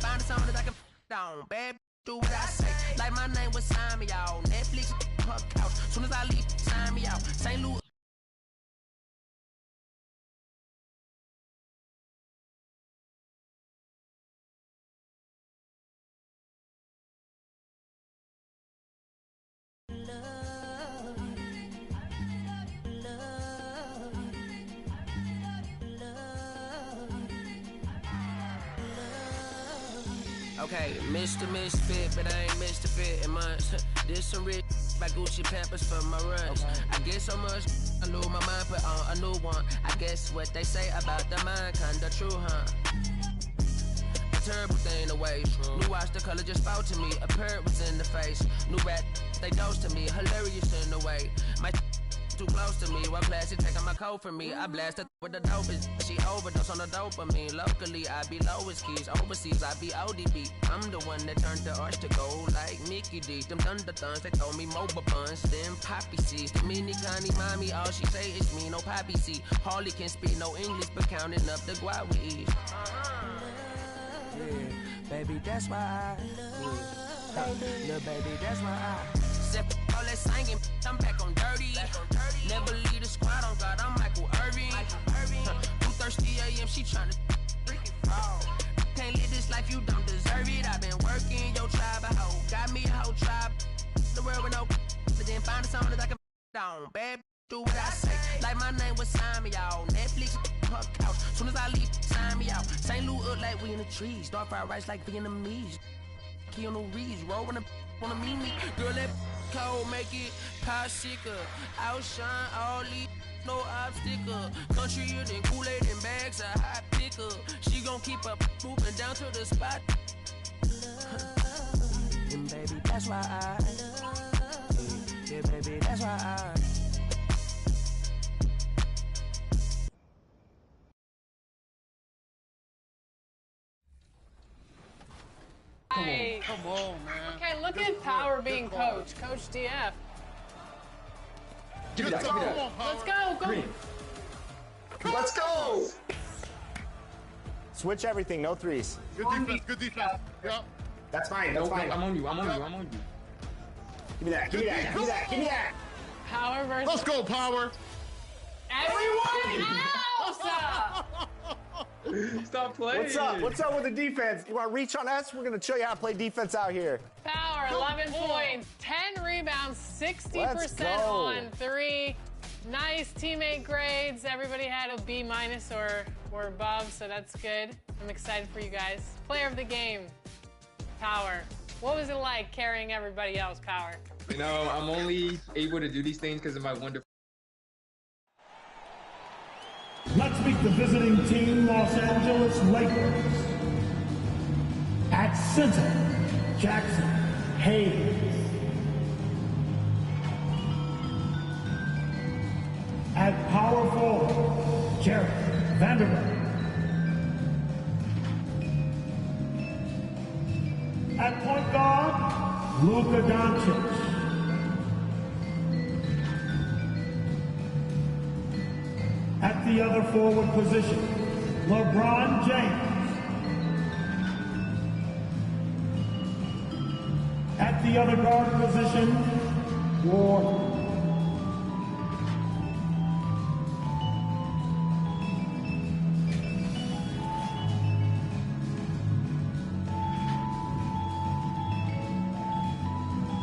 find a song that I can down. Bad do what I say. Like my name was sign me out. Netflix, her couch. Soon as I leave, sign me out. St. Louis. Okay, Mr. Misfit, but I ain't Mr. Fit in months. This some rich by Gucci Pampers for my runs. Okay. I get so much, I lose my mind, put on a new one. I guess what they say about the mind, kinda true, huh? A terrible thing to waste. New watch, the color just spoke to me. A parrot was in the face. New rat, they dose to me. Hilarious in the way. My too close to me, one plastic taking my coat from me. I blast her with the dopest. She overdose on the dopamine. Locally, I be lowest keys. Overseas, I be ODB. I'm the one that turned the arch to gold like Mickey D. Them thunder thuns, they told me mobile buns. Them poppy seeds. The mini Connie mommy, all she say is me, no poppy seed. Harley can speak no English, but counting up the guap with ease. Yeah, baby, that's why I little baby, that's why I all that singing, I'm back on dirty. Never leave the squad on God, I'm Michael Irving. 2:30 a.m., she tryna freaking fall. Can't live this life, you don't deserve it. I've been working, your tribe a hoe. Got me a whole tribe. The world with no, but then find something that I can down. Bad do what I say. Like my name was sign me out. Netflix, her couch. Soon as I leave, sign me out. St. Louis up like we in the trees. Dark fried rice like Vietnamese. Keanu Reeves, rolling wanna meet me. Girl, that cold make it popsicle. Outshine all these, no obstacle. Countryer than Kool-Aid and bags of hot pickle. She gon' keep up moving down to the spot. And baby, that's why I yeah, baby, that's why I Hey. Come on, man. Okay, look at Power being coach. Coach DF. Give me that, give me that. Let's go, go. Green. Let's go! Switch everything, no threes. Good defense, good defense. Yep. That's fine, that's fine. I'm on you, I'm on you, I'm on you. Give me that, give me that, give me that, give me that! Power versus... Let's go, Power! Everyone else! Stop playing. What's up? What's up with the defense? You want to reach on us? We're going to show you how to play defense out here. Power, 11 points, 10 rebounds, 60% on 3. Nice teammate grades. Everybody had a B- or above, so that's good. I'm excited for you guys. Player of the game, Power. What was it like carrying everybody else, Power? You know, I'm only able to do these things because of my wonderful... Let's meet the visiting team, Los Angeles Lakers. At center, Jackson Hayes. At power forward, Jared Vanderbilt. At point guard, Luka Doncic. At the other forward position, LeBron James. At the other guard position, Ward.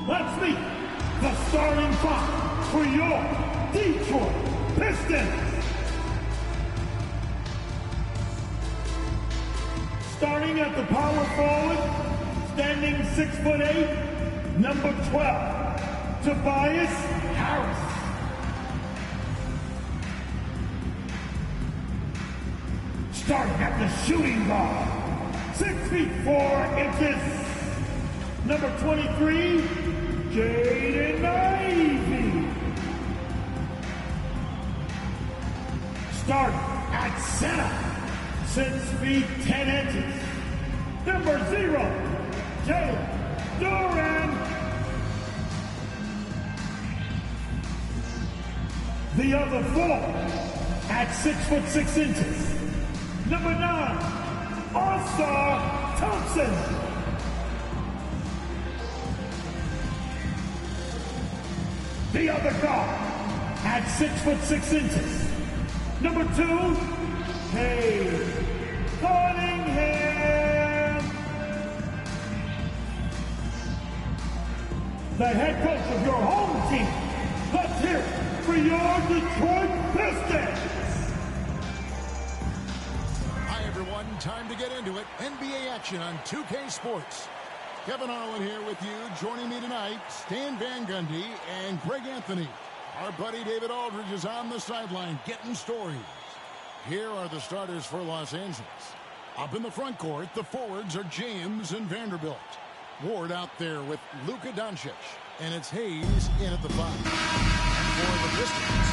Let's meet the starting five for your Detroit Pistons. Starting at the power forward, standing 6'8", number 12, Tobias Harris. Starting at the shooting guard, 6 feet 4 inches, number 23, Jaden Ivey. Starting at center, 6 feet 10 inches, number 0, Jalen Duran. The other 4 at 6 foot 6 inches, number 9, All-Star Thompson. The other guard at 6'6". Number 2, Cade Cunningham. The head coach of your home team. Let's hear it for your Detroit Pistons. Hi everyone, time to get into it. NBA action on 2K Sports. Kevin Harlan here with you. Joining me tonight, Stan Van Gundy and Greg Anthony. Our buddy David Aldridge is on the sideline getting stories. Here are the starters for Los Angeles. Up in the front court, the forwards are James and Vanderbilt. Ward out there with Luka Doncic. And it's Hayes in at the 5. And for the Pistons,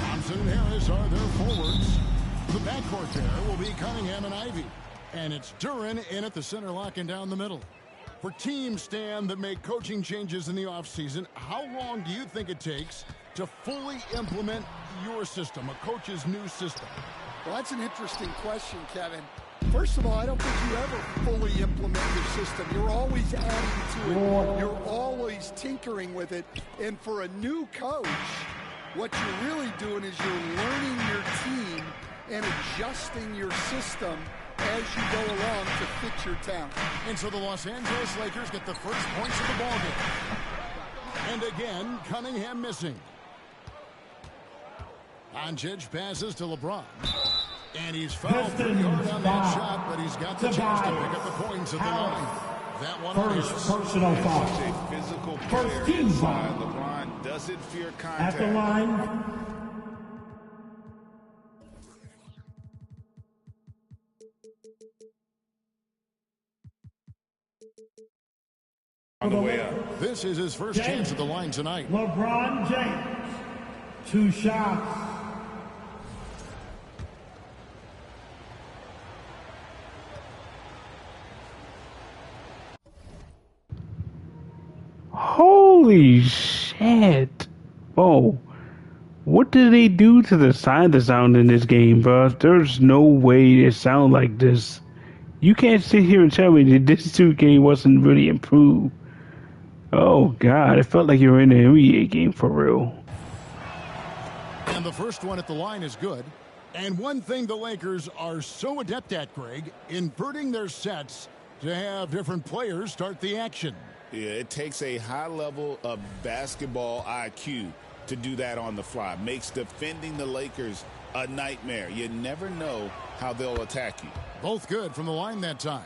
Thompson and Harris are their forwards. The backcourt there will be Cunningham and Ivy. And it's Duren in at the center, locking down the middle. For teams, Stan, that make coaching changes in the offseason, how long do you think it takes to fully implement your system, a coach's new system? Well, that's an interesting question, Kevin. First of all, I don't think you ever fully implement your system. You're always adding to it. You're always tinkering with it. And for a new coach, what you're really doing is you're learning your team and adjusting your system as you go along to fit your talent. And so the Los Angeles Lakers get the first points of the ballgame. And again, Cunningham missing. Doncic passes to LeBron. And he's fouled pretty hard on that shot, but he's got the chance to pick up the points at the line. That one First personal foul. Such a physical First player team inside. foul. LeBron doesn't fear contact. At the line. On the way up. This is his first chance at the line tonight. LeBron James. 2 shots. Holy shit. Whoa. What did they do to the sound in this game, bro? There's no way it sound like this. You can't sit here and tell me that this 2K wasn't really improved. Oh, God. It felt like you were in an NBA game for real. And the first one at the line is good. And one thing the Lakers are so adept at, Greg, inverting their sets to have different players start the action. Yeah, it takes a high level of basketball IQ to do that on the fly. Makes defending the Lakers a nightmare. You never know how they'll attack you. Both good from the line that time.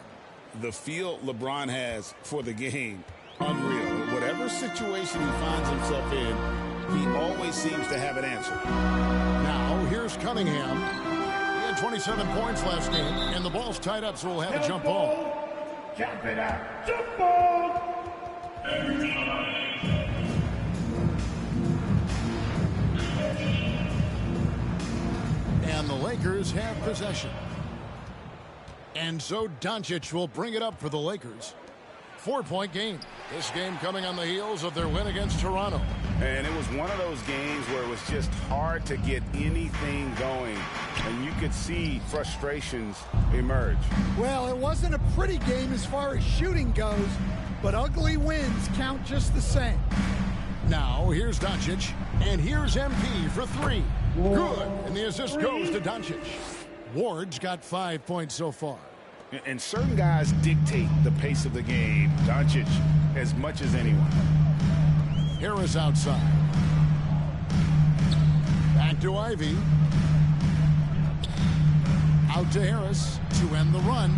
The feel LeBron has for the game, unreal. Whatever situation he finds himself in, he always seems to have an answer. Now, here's Cunningham. He had 27 points last game, and the ball's tied up, so we'll have a jump ball. Jump it out. Jump ball. And the Lakers have possession. And so Doncic will bring it up for the Lakers. 4-point game. This game coming on the heels of their win against Toronto. And it was one of those games where it was just hard to get anything going. And you could see frustrations emerge. Well, it wasn't a pretty game as far as shooting goes, but ugly wins count just the same. Now, here's Doncic, and here's MP for 3. Good, and the assist goes to Doncic. Ward's got 5 points so far. And certain guys dictate the pace of the game. Doncic as much as anyone. Harris outside. Back to Ivy. Out to Harris to end the run.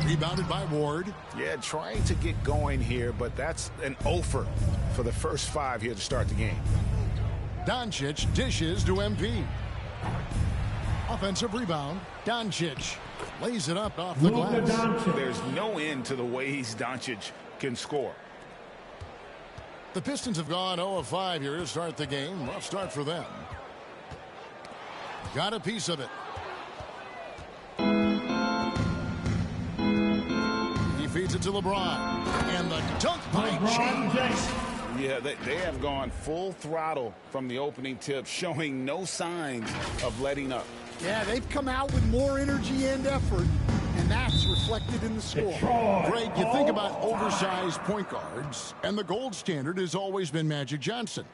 Rebounded by Ward. Yeah, trying to get going here, but that's an offer for the first 5 here to start the game. Doncic dishes to MP. Offensive rebound. Doncic lays it up off the glass. There's no end to the ways Doncic can score. The Pistons have gone 0 of 5 here to start the game. Rough start for them. Got a piece of it. He feeds it to LeBron. And the dunk by James. Yeah, they have gone full throttle from the opening tip, showing no signs of letting up. Yeah, they've come out with more energy and effort, and that's reflected in the score. Greg, you think about oversized point guards, and the gold standard has always been Magic Johnson.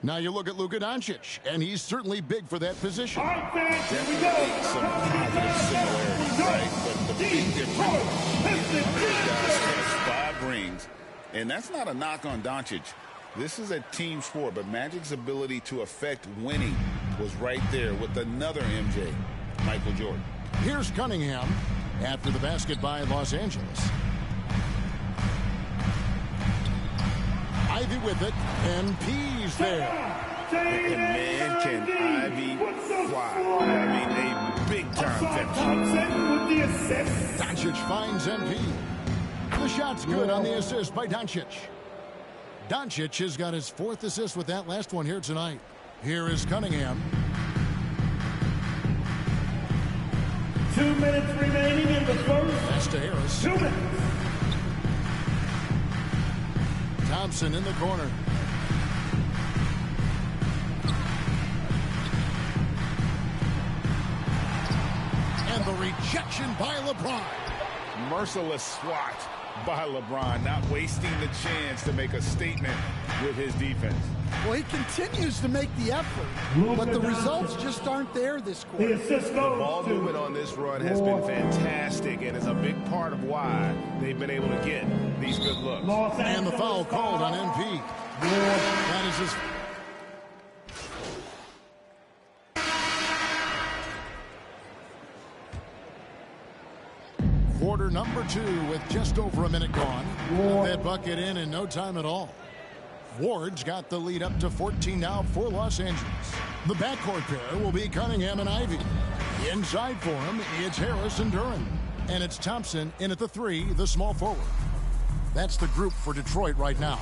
Now you look at Luka Doncic, and he's certainly big for that position. Definitely some positive similarities, right? But the big difference is has 5 rings, and that's not a knock on Doncic. This is a team sport, but Magic's ability to affect winning was right there with another MJ, Michael Jordan. Here's Cunningham after the basket by Los Angeles. Ivy with it, and P's there. And man, can Ivy fly. I mean, a big-time finish. Doncic finds MP. The shot's good on the assist by Doncic. Doncic has got his 4th assist with that last one here tonight. Here is Cunningham. 2 minutes remaining in the first. Pass to Harris. 2 minutes. Thompson in the corner. And the rejection by LeBron. Merciless swat by LeBron, not wasting the chance to make a statement with his defense. Well, he continues to make the effort, but the results just aren't there this quarter. The ball movement on this run has been fantastic and is a big part of why they've been able to get these good looks. And the foul called on MP. That is his... Quarter number 2 with just over a minute gone. Got that bucket in no time at all. Ward's got the lead up to 14 now for Los Angeles. The backcourt pair will be Cunningham and Ivy. Inside for him, it's Harris and Duren. And it's Thompson in at the 3, the small forward. That's the group for Detroit right now.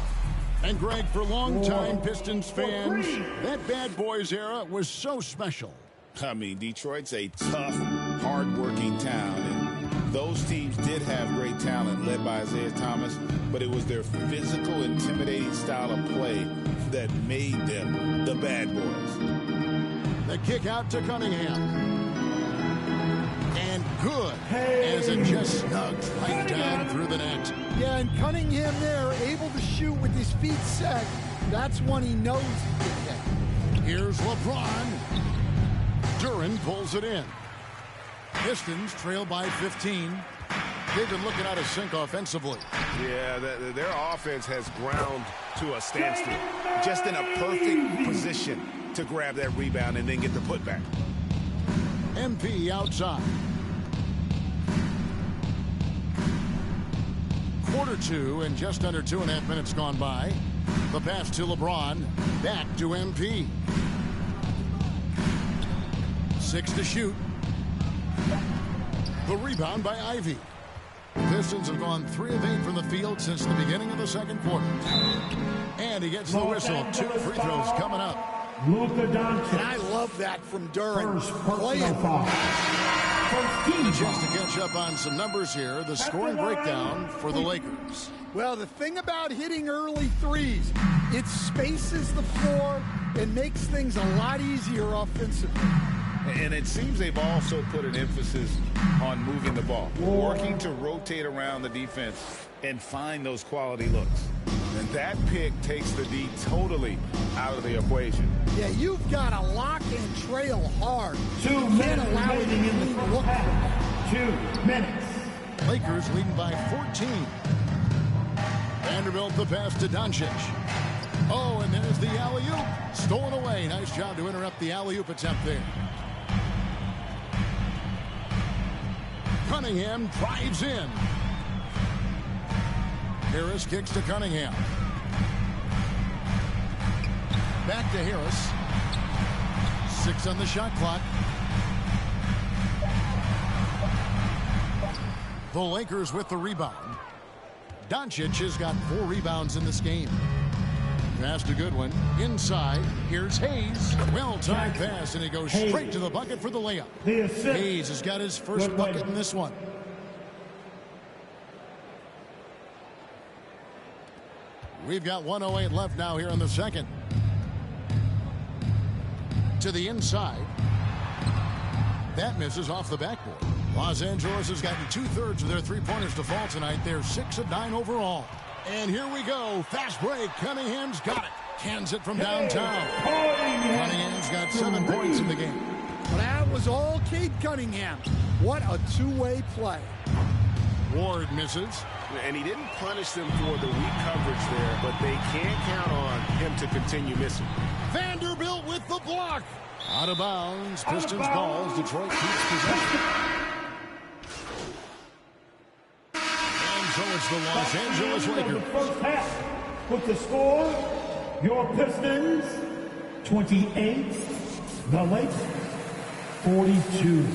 And Greg, for longtime Pistons fans, that bad boys era was so special. I mean, Detroit's a tough, hard-working town, and those teams did have great talent led by Isaiah Thomas, but it was their physical, intimidating style of play that made them the bad boys. The kick out to Cunningham. And good, as it just snugs right down through the net. Yeah, and Cunningham there, able to shoot with his feet set. That's when he knows he can hit. Here's LeBron. Duren pulls it in. Pistons trail by 15. They've been looking out of sync offensively. Yeah, their offense has ground to a standstill. Just in a perfect position to grab that rebound and then get the putback. MP outside. Quarter 2 and just under 2.5 minutes gone by. The pass to LeBron. Back to MP. 6 to shoot. The rebound by Ivy. Pistons have gone 3 of 8 from the field since the beginning of the second quarter. And he gets the whistle. 2 free throws coming up. Luka Doncic. And I love that from Duren. Just to catch up on some numbers here, the scoring breakdown for the Lakers. Well, the thing about hitting early threes, it spaces the floor and makes things a lot easier offensively. And it seems they've also put an emphasis on moving the ball, working to rotate around the defense and find those quality looks. And that pick takes the D totally out of the equation. Yeah, you've got to lock and trail hard. 2 minutes remaining in the first half. 2 minutes. Lakers leading by 14. Vanderbilt the pass to Doncic. Oh, and there's the alley-oop. Stolen away. Nice job to interrupt the alley-oop attempt there. Cunningham drives in. Harris kicks to Cunningham. Back to Harris. 6 on the shot clock. The Lakers with the rebound. Doncic has got 4 rebounds in this game. Pass to Goodwin. Inside. Here's Hayes. Well-timed pass, and he goes straight to the bucket for the layup. Hayes has got his first bucket in this one. We've got 1:08 left now here in the second. To the inside. That misses off the backboard. Los Angeles has gotten 2/3 of their three-pointers to fall tonight. They're 6 of 9 overall. And here we go. Fast break. Cunningham's got it. Cans it from downtown. Cunningham's got 7 points in the game. Well, that was all Cade Cunningham. What a two-way play. Ward misses. And he didn't punish them for the weak coverage there, but they can't count on him to continue missing. Vanderbilt with the block. Out of bounds. Pistons balls. Detroit keeps possession. And so it's the Los Angeles Lakers. The first half with the score, your Pistons 28, the Lakers 42.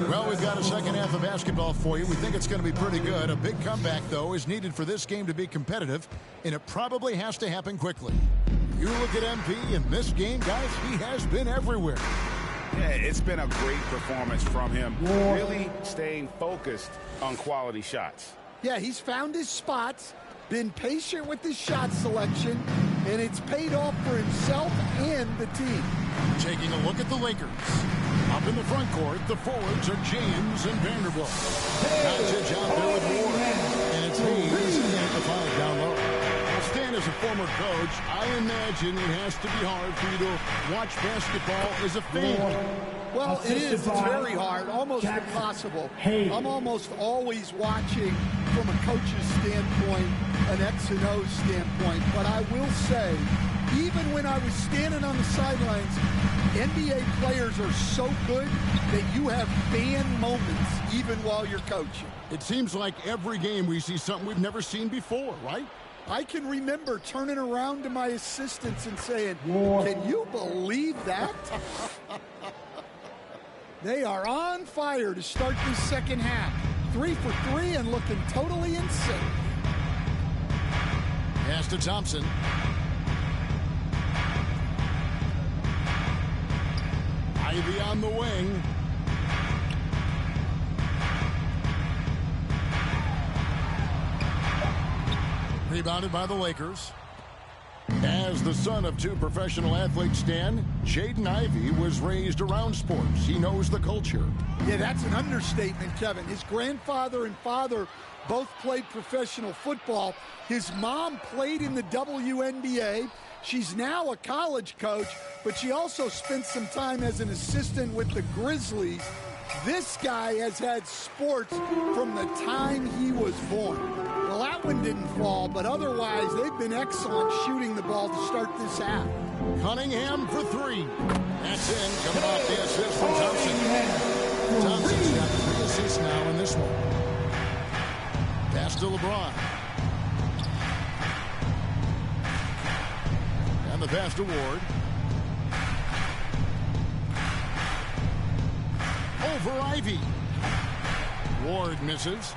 Well, we've got a second half of basketball for you. We think it's going to be pretty good. A big comeback, though, is needed for this game to be competitive, and it probably has to happen quickly. You look at MP in this game, guys, he has been everywhere. Yeah, it's been a great performance from him, really staying focused on quality shots. Yeah, he's found his spots, been patient with his shot selection, and it's paid off for himself and the team. Taking a look at the Lakers. Up in the front court, the forwards are James and Vanderbilt. Doncic out there with Ward. And it's Hayes at the 5 down low. Now, Stan, as a former coach, I imagine it has to be hard for you to watch basketball as a fan. Well, it is. It's very hard, almost impossible. I'm almost always watching from a coach's standpoint, an X and O standpoint. But I will say, even when I was standing on the sidelines, NBA players are so good that you have fan moments even while you're coaching. It seems like every game we see something we've never seen before, right? I can remember turning around to my assistants and saying, can you believe that? They are on fire to start this second half. 3 for 3 and looking totally insane. Pass to Thompson. Ivy on the wing. Rebounded by the Lakers. As the son of 2 professional athletes, Stan, Jaden Ivey was raised around sports. He knows the culture. Yeah, that's an understatement, Kevin. His grandfather and father both played professional football. His mom played in the WNBA. She's now a college coach, but she also spent some time as an assistant with the Grizzlies. This guy has had sports from the time he was born. Well, that one didn't fall, but otherwise they've been excellent shooting the ball to start this half. Cunningham for 3. That's in, coming off the assist from Thompson. Thompson's got 3 assists now in this one. Pass to LeBron. And the pass to Ward. Over Ivy. Ward misses.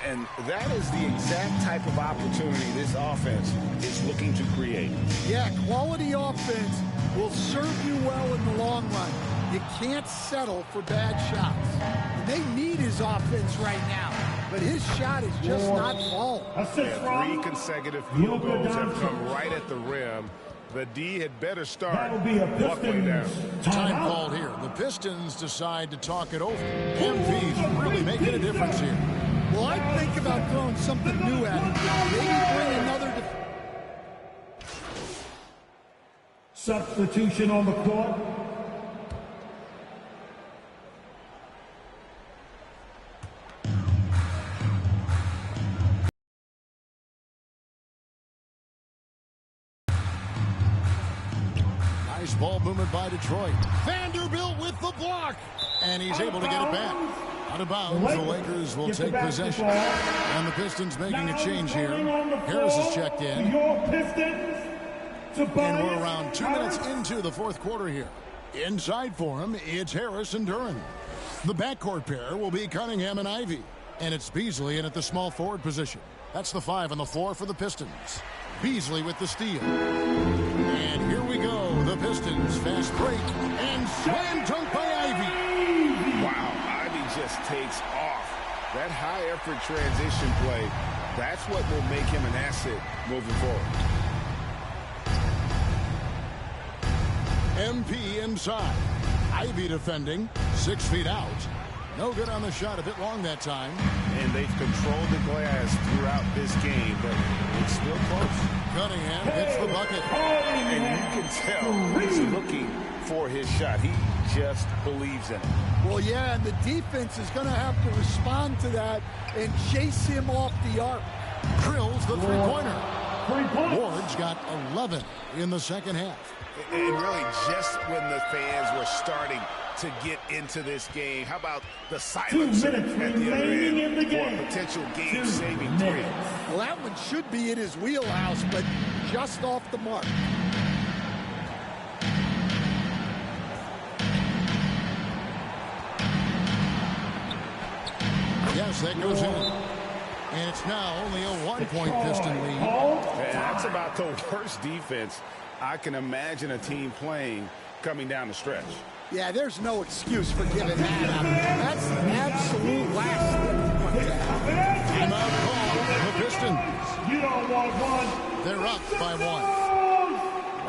And that is the exact type of opportunity this offense is looking to create. Yeah, quality offense will serve you well in the long run. You can't settle for bad shots. And they need his offense right now, but his shot is just not falling. Yeah, 3 consecutive field goals have come right at the rim. The D had better start buckling down. Time called here. The Pistons decide to talk it over. MV's really making a difference here. Well, I think about throwing something new at him. Maybe bring another. Substitution on the court. Nice ball movement by Detroit. Vanderbilt with the block. And he's able to get it back. Out of bounds, the Lakers will take possession. And the Pistons making a change here. Harris has checked in. And we're around 2 minutes into the fourth quarter here. Inside for him, it's Harris and Duran. The backcourt pair will be Cunningham and Ivy. And it's Beasley in at the small forward position. That's the 5 on the floor for the Pistons. Beasley with the steal. And here we go. The Pistons fast break and slam dunk by Ivy. Wow, Ivy just takes off. That high effort transition play, that's what will make him an asset moving forward. MP inside. Ivy defending, 6 feet out. No good on the shot, a bit long that time. And they've controlled the glass throughout this game, but it's still close. Cunningham hits the bucket. And you can tell he's looking for his shot. He just believes in it. Well, yeah, and the defense is going to have to respond to that and chase him off the arc. Drills the three-pointer. Ward's got 11 in the second half. And really just when the fans were starting to get into this game, how about the silence at the other end for a potential game-saving three? Well, that one should be in his wheelhouse, but just off the mark. Yes, that goes in. And it's now only a 1-point Piston lead. And that's about the worst defense I can imagine a team playing coming down the stretch. Yeah, there's no excuse for giving that up. That's the absolute last thing you want to have. Timeout call for the Pistons. You don't want one. They're up by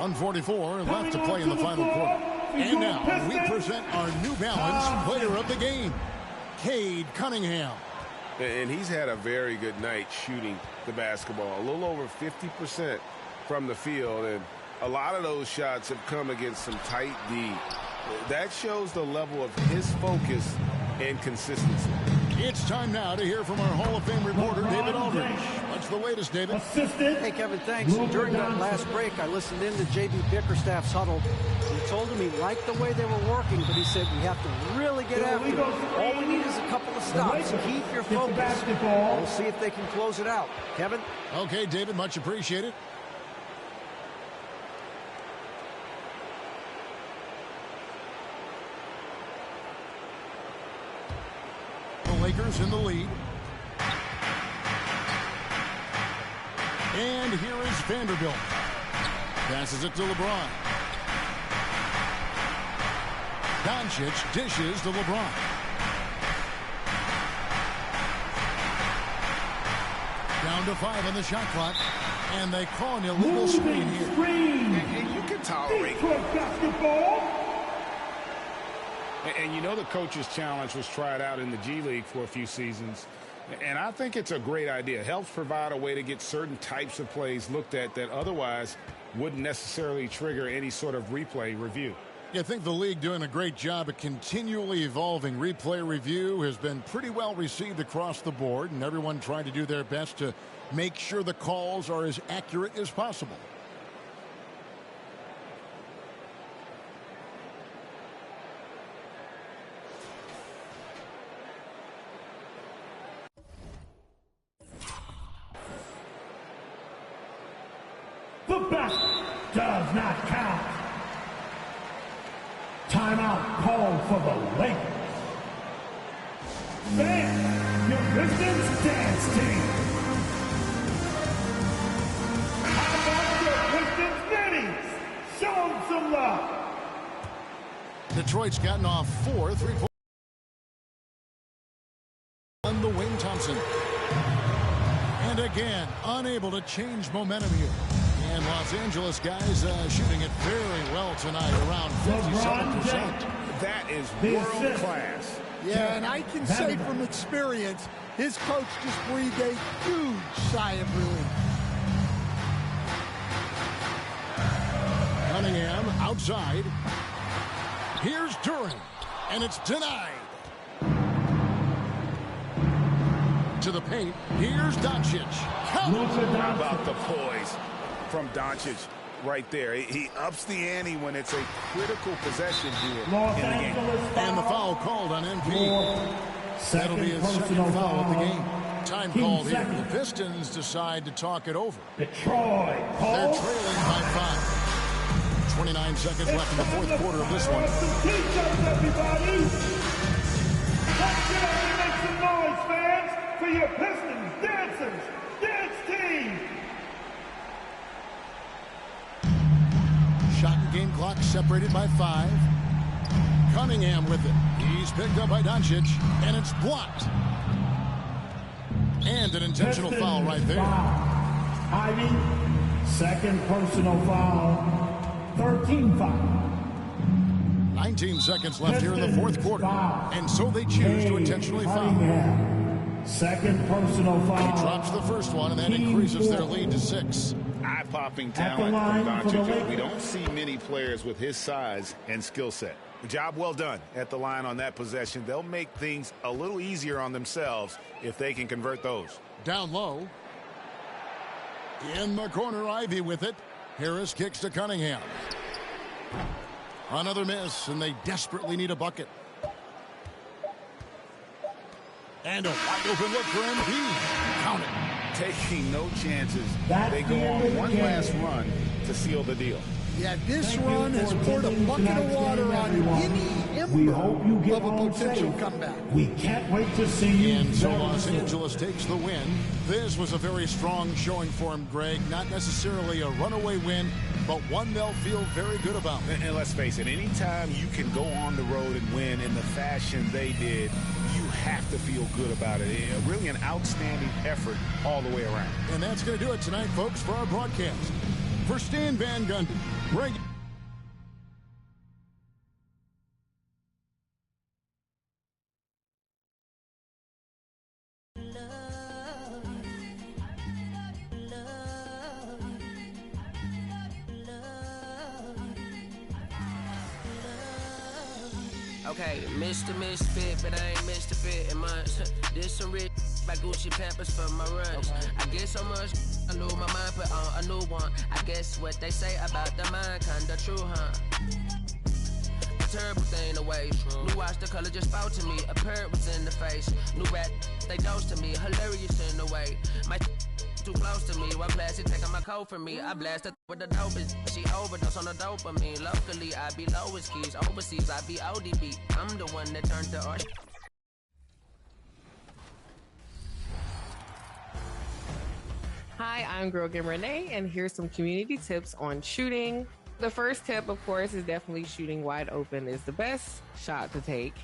1. 1:44 left to play in the final quarter. And now we present our New Balance player of the game, Cade Cunningham. And he's had a very good night shooting the basketball. A little over 50% from the field, and a lot of those shots have come against some tight D. That shows the level of his focus and consistency. It's time now to hear from our Hall of Fame reporter, David Aldridge. What's the latest, David? Hey, Kevin, thanks. During that last break, I listened in to J.B. Bickerstaff's huddle. He told him he liked the way they were working, but he said we have to really get after it. All we need is a couple of stops. Keep your focus. We'll see if they can close it out. Kevin? Okay, David, much appreciated. Lakers in the lead. And here is Vanderbilt. Passes it to LeBron. Doncic dishes to LeBron. Down to 5 on the shot clock. And they call an illegal screen here. And you can tolerate basketball. And you know the coach's challenge was tried out in the G League for a few seasons. And I think it's a great idea. It helps provide a way to get certain types of plays looked at that otherwise wouldn't necessarily trigger any sort of replay review. I think the league doing a great job at continually evolving. Replay review has been pretty well received across the board, and everyone trying to do their best to make sure the calls are as accurate as possible. The basket does not count. Timeout called for the Lakers. Fans, your Pistons dance team. How about your Pistons Ninnies? Show them some love. Detroit's gotten off 4 3-point. On the Wayne Thompson. And again, unable to change momentum here. And Los Angeles guys shooting it very well tonight, around 57%. That is world class. Yeah, and I can say from experience, his coach just breathed a huge sigh of relief. Cunningham outside. Here's Duran, and it's denied. To the paint, here's Doncic. How about the poise from Doncic right there? He ups the ante when it's a critical possession here in the game. And the foul called on MP. That'll be his second foul of the game. Time called here. The Pistons decide to talk it over. Detroit. They're trailing by 5. 29 seconds left in the fourth quarter of this one. Everybody. Let's get up and make some noise, fans, for your Pistons dancers. Dance team. Shot and game clock separated by 5. Cunningham with it. He's picked up by Doncic, and it's blocked. And an intentional foul right there. Ivy, second personal foul, 13 foul. 19 seconds left here in the fourth quarter. And so they choose to intentionally foul. Second personal foul. He drops the first one, and that increases their lead to 6. Eye-popping talent from Doncic. We don't see many players with his size and skill set. Job well done at the line on that possession. They'll make things a little easier on themselves if they can convert those. Down low. In the corner, Ivy with it. Harris kicks to Cunningham. Another miss, and they desperately need a bucket. And a wide open look for MP. Count it. Taking no chances. They go on one last run to seal the deal. Yeah, this run has poured a bucket of water on any ember of a potential comeback. We can't wait to see you. And so Los Angeles takes the win. This was a very strong showing for him, Greg. Not necessarily a runaway win, but one they'll feel very good about. And let's face it, anytime you can go on the road and win in the fashion they did, you have to feel good about it. Really an outstanding effort all the way around. And that's going to do it tonight, folks, for our broadcast. For Stan Van Gundy, Greg. Okay, Mr. Misfit, but I ain't Mr. Fit in months. This some rich by Gucci Pampers for my runs. I get so much, I lose my mind, put on a new one. I guess what they say about the mind, kinda true, huh? A terrible thing to waste. New watch, the color just spoke to me. A parrot was in the face. New rat, they dose to me. Hilarious in the way. My too close to me. One plastic taking my coat from me. I blast her with the dopest. She overdose on the dopamine. Locally, I be lowest keys. Overseas, I be ODB. I'm the one that turned to art. Hi, I'm Girl Game Renee, and here's some community tips on shooting. The first tip, of course, is definitely shooting wide open is the best shot to take.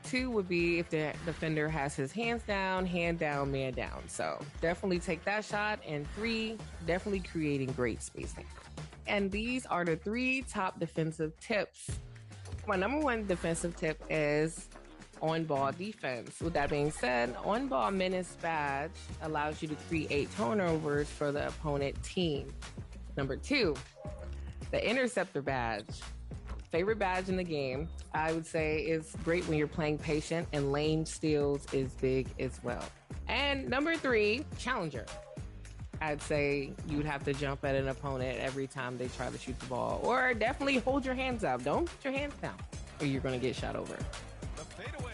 2 would be if the defender has his hands down, hand down, man down. So definitely take that shot. And 3, definitely creating great spacing. And these are the 3 top defensive tips. My number 1 defensive tip is on-ball defense. With that being said, on-ball menace badge allows you to create turnovers for the opponent team. Number 2, the interceptor badge. Favorite badge in the game, I would say, is great when you're playing patient, and lane steals is big as well. And number 3, challenger. I'd say you would have to jump at an opponent every time they try to shoot the ball, or definitely hold your hands up. Don't put your hands down or you're going to get shot over. The fadeaway.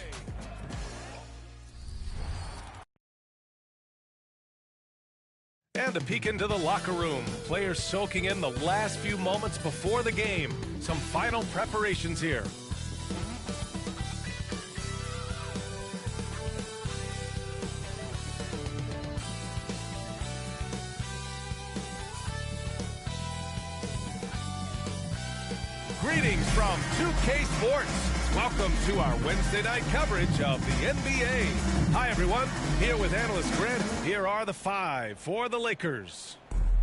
And a peek into the locker room. Players soaking in the last few moments before the game. Some final preparations here. Greetings from 2K Sports. Welcome to our Wednesday night coverage of the NBA. Hi, everyone. Here with analyst Grant. Here are the 5 for the Lakers.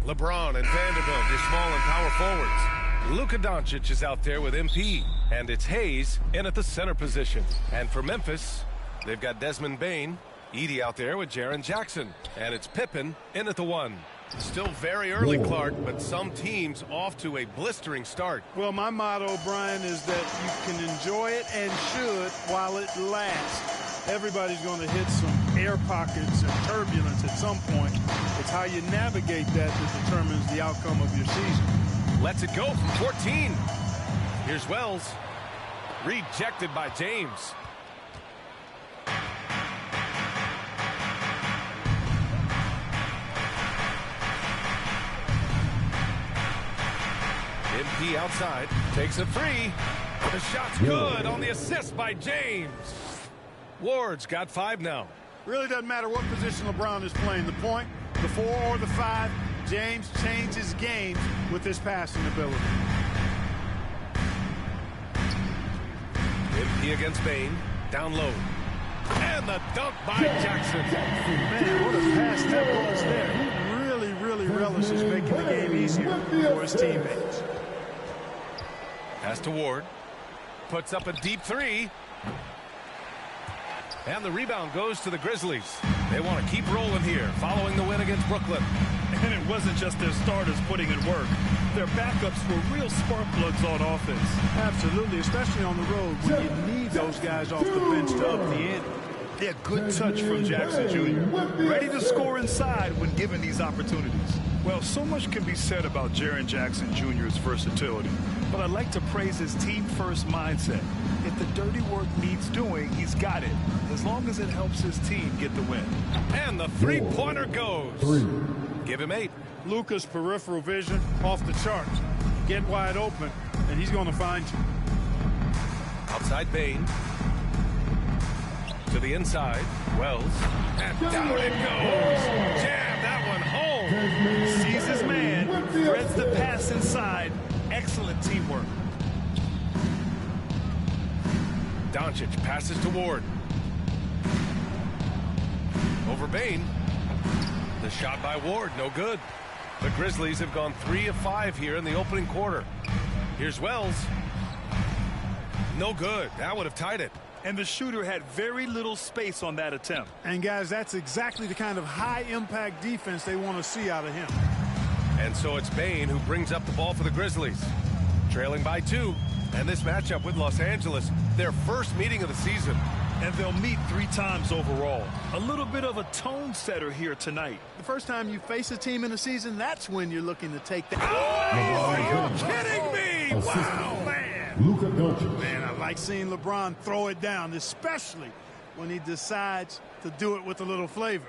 LeBron and Vanderbilt, your small and power forwards. Luka Doncic is out there with MP. And it's Hayes in at the center position. And for Memphis, they've got Desmond Bane. Edie out there with Jaren Jackson. And it's Pippen in at the 1. Still very early, Clark, but some teams off to a blistering start. Well, my motto, Brian, is that you can enjoy it and should while it lasts. Everybody's going to hit some air pockets and turbulence at some point. It's how you navigate that determines the outcome of your season. Lets it go from 14. Here's Wells. Rejected by James. MP outside, takes a 3. The shot's good on the assist by James. Ward's got 5 now. Really doesn't matter what position LeBron is playing, the point, the 4 or the 5, James changes games with his passing ability. MP against Bane, down low. And the dunk by Jackson. Man, what a pass tempo is there. He really relishes making the game easier for his teammates. Pass to Ward. puts up a deep three. And the rebound goes to the Grizzlies. They want to keep rolling here, following the win against Brooklyn. And it wasn't just their starters putting in work. Their backups were real spark plugs on offense. Absolutely, especially on the road when you need those guys off the bench to up the ante. Yeah, good touch from Jackson Jr. Ready to score inside when given these opportunities. Well, so much can be said about Jaren Jackson Jr.'s versatility, but I'd like to praise his team-first mindset. If the dirty work needs doing, he's got it, as long as it helps his team get the win. And the three-pointer goes. Give him 8. Luka's peripheral vision off the charts. Get wide open, and he's going to find you. Outside Bane. To the inside. Wells. And down it goes. Jam that one home. Sees his man. Threads the pass inside. Excellent teamwork. Doncic passes to Ward. Over Bane. The shot by Ward, no good. The Grizzlies have gone 3 of 5 here in the opening quarter. Here's Wells. No good. That would have tied it. And the shooter had very little space on that attempt. And guys, that's exactly the kind of high-impact defense they want to see out of him. And so it's Bane who brings up the ball for the Grizzlies. Trailing by 2. And this matchup with Los Angeles, their first meeting of the season. And they'll meet 3 times overall. A little bit of a tone setter here tonight. The first time you face a team in the season, that's when you're looking to take that. Oh, are you kidding me? Wow, man. Man, I like seeing LeBron throw it down, especially when he decides to do it with a little flavor.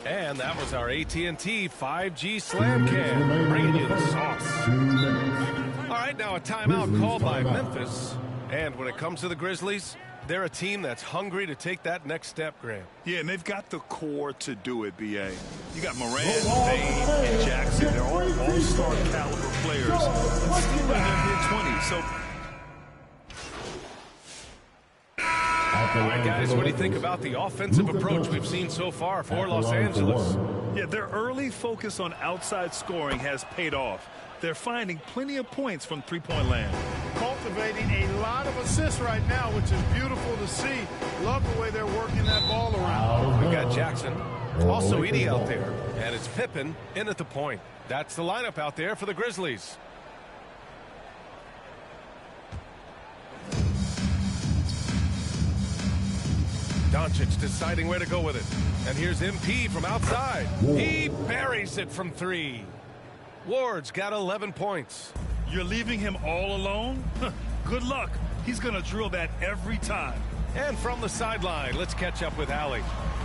And that was our AT&T 5G Slam Cam, bringing you the sauce. All right, now a timeout called by Memphis. And when it comes to the Grizzlies, they're a team that's hungry to take that next step, Graham. Yeah, and they've got the core to do it, B.A. You got Morant, Bane, and Jackson. They're all all-star caliber players. And still in their mid-20s, so... All right, guys, what do you think about the offensive approach we've seen so far for Los Angeles? Yeah, their early focus on outside scoring has paid off. They're finding plenty of points from three-point land. Cultivating a lot of assists right now, which is beautiful to see. Love the way they're working that ball around. We got Jackson, also Edie out there, and it's Pippen in at the point. That's the lineup out there for the Grizzlies. Doncic deciding where to go with it. And here's MP from outside. He buries it from 3. Ward's got 11 points. You're leaving him all alone? Good luck. He's going to drill that every time. And from the sideline, let's catch up with Allie.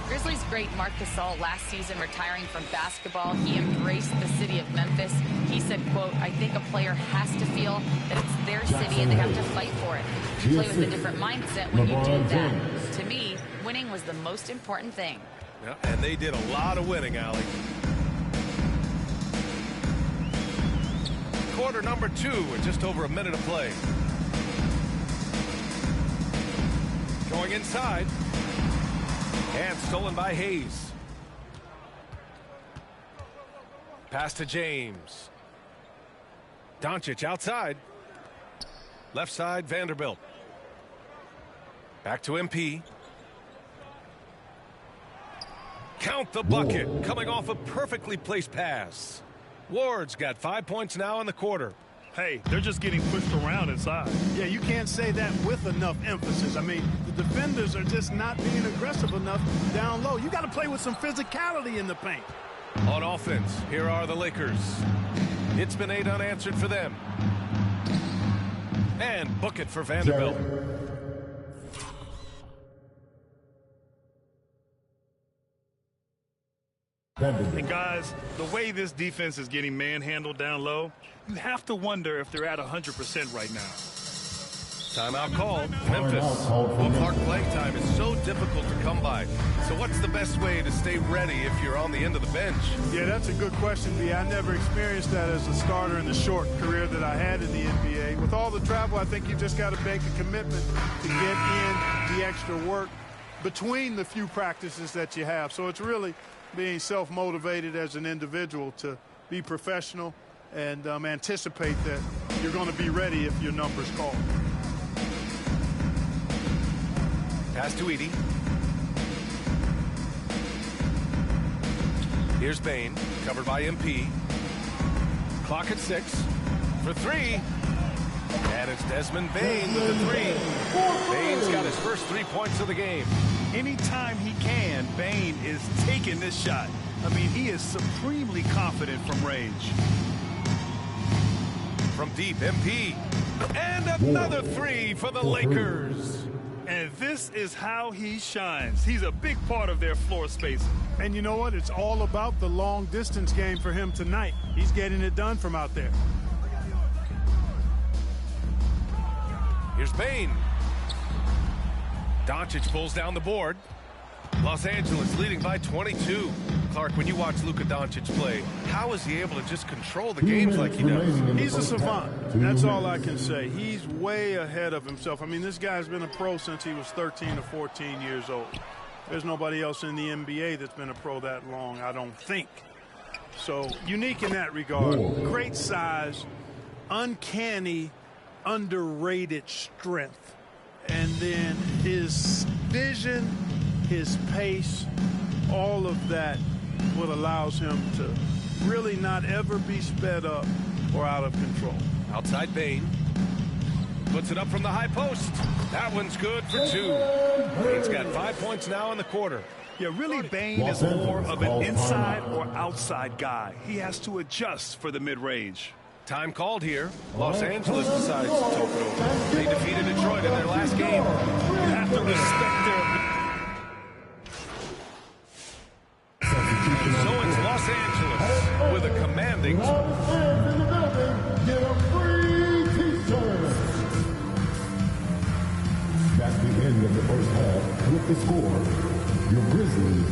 Grizzlies great Marc Gasol last season retiring from basketball. He embraced the city of Memphis. He said, quote, I think a player has to feel that it's their city and they have to fight for it. You play with a different mindset when you do that. To me, winning was the most important thing. Yeah, and they did a lot of winning, Allie. Quarter number 2 with just over a minute of play. Going inside. And stolen by Hayes. Pass to James. Doncic outside. Left side, Vanderbilt. Back to MP. Count the bucket. Coming off a perfectly placed pass. Ward's got 5 points now in the quarter. Hey, they're just getting pushed around inside. Yeah, you can't say that with enough emphasis. I mean, the defenders are just not being aggressive enough down low. You got to play with some physicality in the paint. On offense, here are the Lakers. It's been 8 unanswered for them. And book it for Vanderbilt. And guys, the way this defense is getting manhandled down low, you have to wonder if they're at 100% right now. Timeout called. Memphis. Well, Clark, playing time is so difficult to come by. So what's the best way to stay ready if you're on the end of the bench? Yeah, that's a good question, B. I never experienced that as a starter in the short career that I had in the NBA. With all the travel, I think you just got to make a commitment to get in the extra work between the few practices that you have. So it's really being self-motivated as an individual to be professional and anticipate that you're going to be ready if your number's called. Pass to Edie. Here's Bane, covered by MP. Clock at 6 for 3. And it's Desmond Bane with the 3. Bane's got his first 3 points of the game. Anytime he can, Bane is taking this shot. I mean, he is supremely confident from range. From deep, MP. And another 3 for the Lakers. And this is how he shines. He's a big part of their floor space. And you know what? It's all about the long distance game for him tonight. He's getting it done from out there. Here's Bane. Doncic pulls down the board. Los Angeles leading by 22. Clark, when you watch Luka Doncic play, how is he able to just control the games like he does? He's a savant. That's all I can say. He's way ahead of himself. I mean, this guy's been a pro since he was 13 or 14 years old. There's nobody else in the NBA that's been a pro that long, I don't think. So, unique in that regard. Great size, uncanny, underrated strength. And then his vision, his pace, all of that, what allows him to really not ever be sped up or out of control. Outside Bane. Puts it up from the high post. That one's good for 2. Bane's got 5 points now in the quarter. Yeah, really, Bane is more of an inside or outside guy. He has to adjust for the mid-range. Time called here. Los Angeles decides to toke it over. They defeated Detroit in their last game. You have to respect their... So it's Los Angeles with a commanding... Get a free t-shirt. That's the end of the first half. With the score, your Grizzlies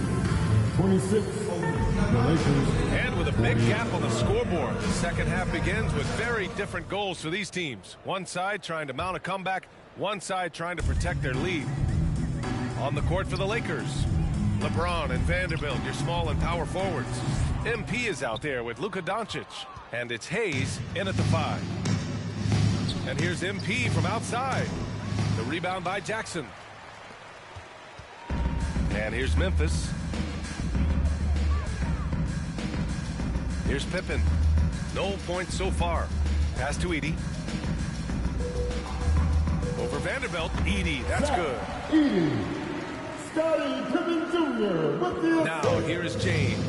26, the Lakers. And with a big gap on the scoreboard, the second half begins with very different goals for these teams. One side trying to mount a comeback, one side trying to protect their lead. On the court for the Lakers, LeBron and Vanderbilt, your small and power forwards. MP is out there with Luka Doncic, and it's Hayes in at the 5. And here's MP from outside. The rebound by Jackson. And here's Memphis. Here's Pippen. No points so far. Pass to Edie. Over Vanderbilt. Edie, that's good. Edie. Scottie Pippen Jr. with the Now, here is James.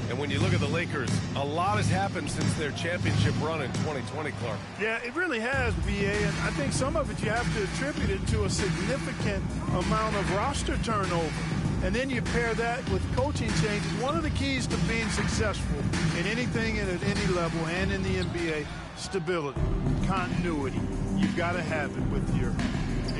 And when you look at the Lakers, a lot has happened since their championship run in 2020, Clark. Yeah, it really has, BA, and I think some of it you have to attribute it to a significant amount of roster turnover. And then you pair that with coaching changes. One of the keys to being successful in anything and at any level and in the NBA, stability, continuity. You've got to have it with your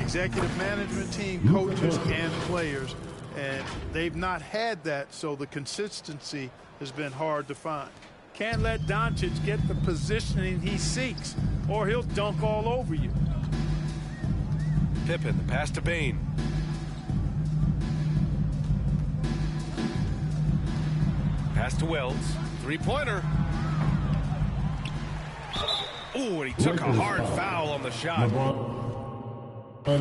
executive management team, coaches, and players. And they've not had that, so the consistency has been hard to find. Can't let Doncic get the positioning he seeks, or he'll dunk all over you. Pippen, the pass to Bane. Pass to Wells. Three-pointer. Ooh, and he took a hard foul on the shot.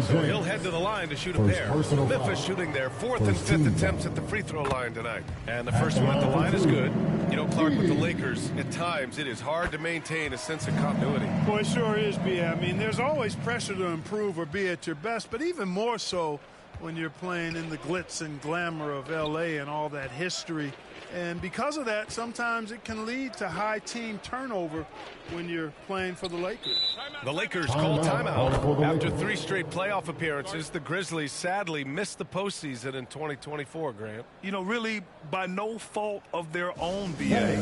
So he'll head to the line to shoot a pair. Memphis shooting their 4th and 5th attempts at the free throw line tonight. And the first one at the line is good. You know, Clark, with the Lakers, at times it is hard to maintain a sense of continuity. Boy, it sure is, B.A. I mean, there's always pressure to improve or be at your best, but even more so when you're playing in the glitz and glamour of L.A. and all that history. And because of that, sometimes it can lead to high team turnover when you're playing for the Lakers. The Lakers call timeout. After 3 straight playoff appearances, the Grizzlies sadly missed the postseason in 2024, Grant. You know, really by no fault of their own, BA.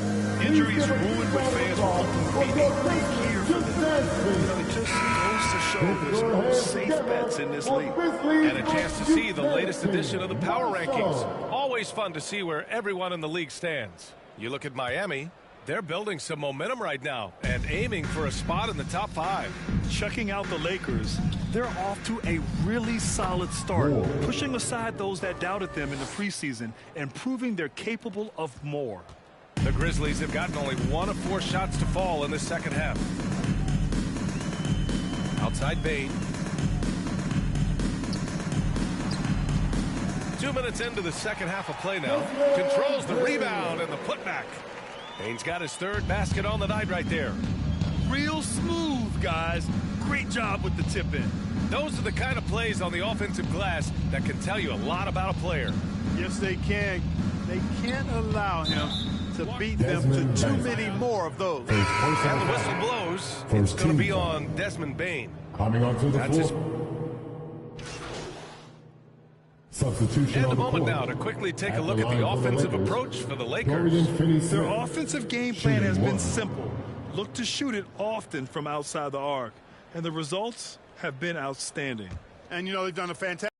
Injuries ruined what fans were hoping would be a great year for them. You know, it just goes to show there's no safe bets in this league. And a chance to see the latest edition of the Power Rankings. Always fun to see where everyone in the league stands. You look at Miami, they're building some momentum right now and aiming for a spot in the top 5. Checking out the Lakers, they're off to a really solid start, pushing aside those that doubted them in the preseason and proving they're capable of more. The Grizzlies have gotten only 1 of 4 shots to fall in the second half. Outside Bane. 2 minutes into the second half of play now. Controls the rebound and the putback. Bane's got his 3rd basket on the night right there. Real smooth, guys. Great job with the tip-in. Those are the kind of plays on the offensive glass that can tell you a lot about a player. Yes, they can. They can't allow him to beat them to too many more of those. And the whistle blows. It's going to be on Desmond Bane. Coming onto the floor. Substitution and a moment now to quickly take a look at the offensive approach for the Lakers. Their offensive game plan has been simple. Look to shoot it often from outside the arc. And the results have been outstanding. And, you know, they've done a fantastic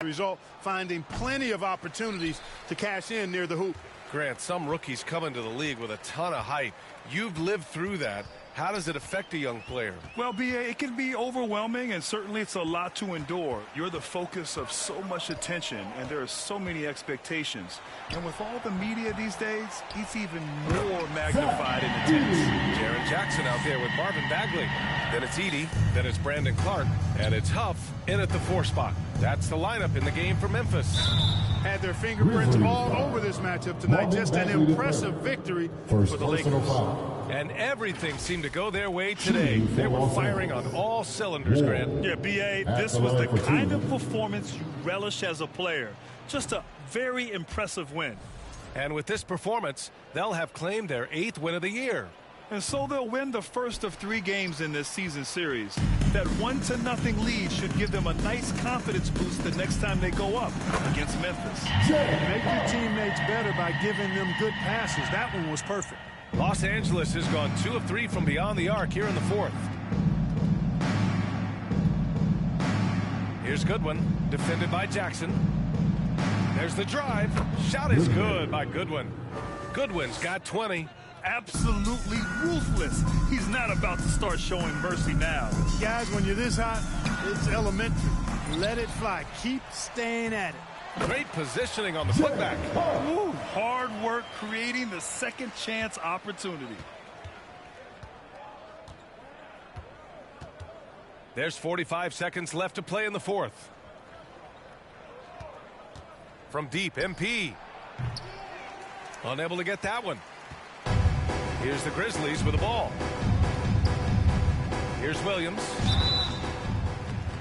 result, finding plenty of opportunities to cash in near the hoop. Grant, some rookies come into the league with a ton of hype. You've lived through that. How does it affect a young player? Well, B.A., it can be overwhelming, and certainly it's a lot to endure. You're the focus of so much attention, and there are so many expectations. And with all the media these days, it's even more magnified and intense. Jaren Jackson out there with Marvin Bagley. Then it's Edey, then it's Brandon Clark, and it's Huff in at the 4 spot. That's the lineup in the game for Memphis. Had their fingerprints all over this matchup tonight. Just an impressive victory for the Lakers. And everything seemed to go their way today. They were firing on all cylinders, Grant. Yeah, B.A., this was the kind of performance you relish as a player. Just a very impressive win. And with this performance, they'll have claimed their 8th win of the year. And so they'll win the first of 3 games in this season series. That 1-0 lead should give them a nice confidence boost the next time they go up against Memphis. Make your teammates better by giving them good passes. That one was perfect. Los Angeles has gone 2 of 3 from beyond the arc here in the 4th. Here's Goodwin, defended by Jackson. There's the drive. Shot is good by Goodwin. Goodwin's got 20. Absolutely ruthless. He's not about to start showing mercy now. Guys, when you're this hot, it's elementary. Let it fly. Keep staying at it. Great positioning on the putback. Ooh, hard work creating the second chance opportunity. There's 45 seconds left to play in the 4th. From deep, MP. Unable to get that one. Here's the Grizzlies with the ball. Here's Williams.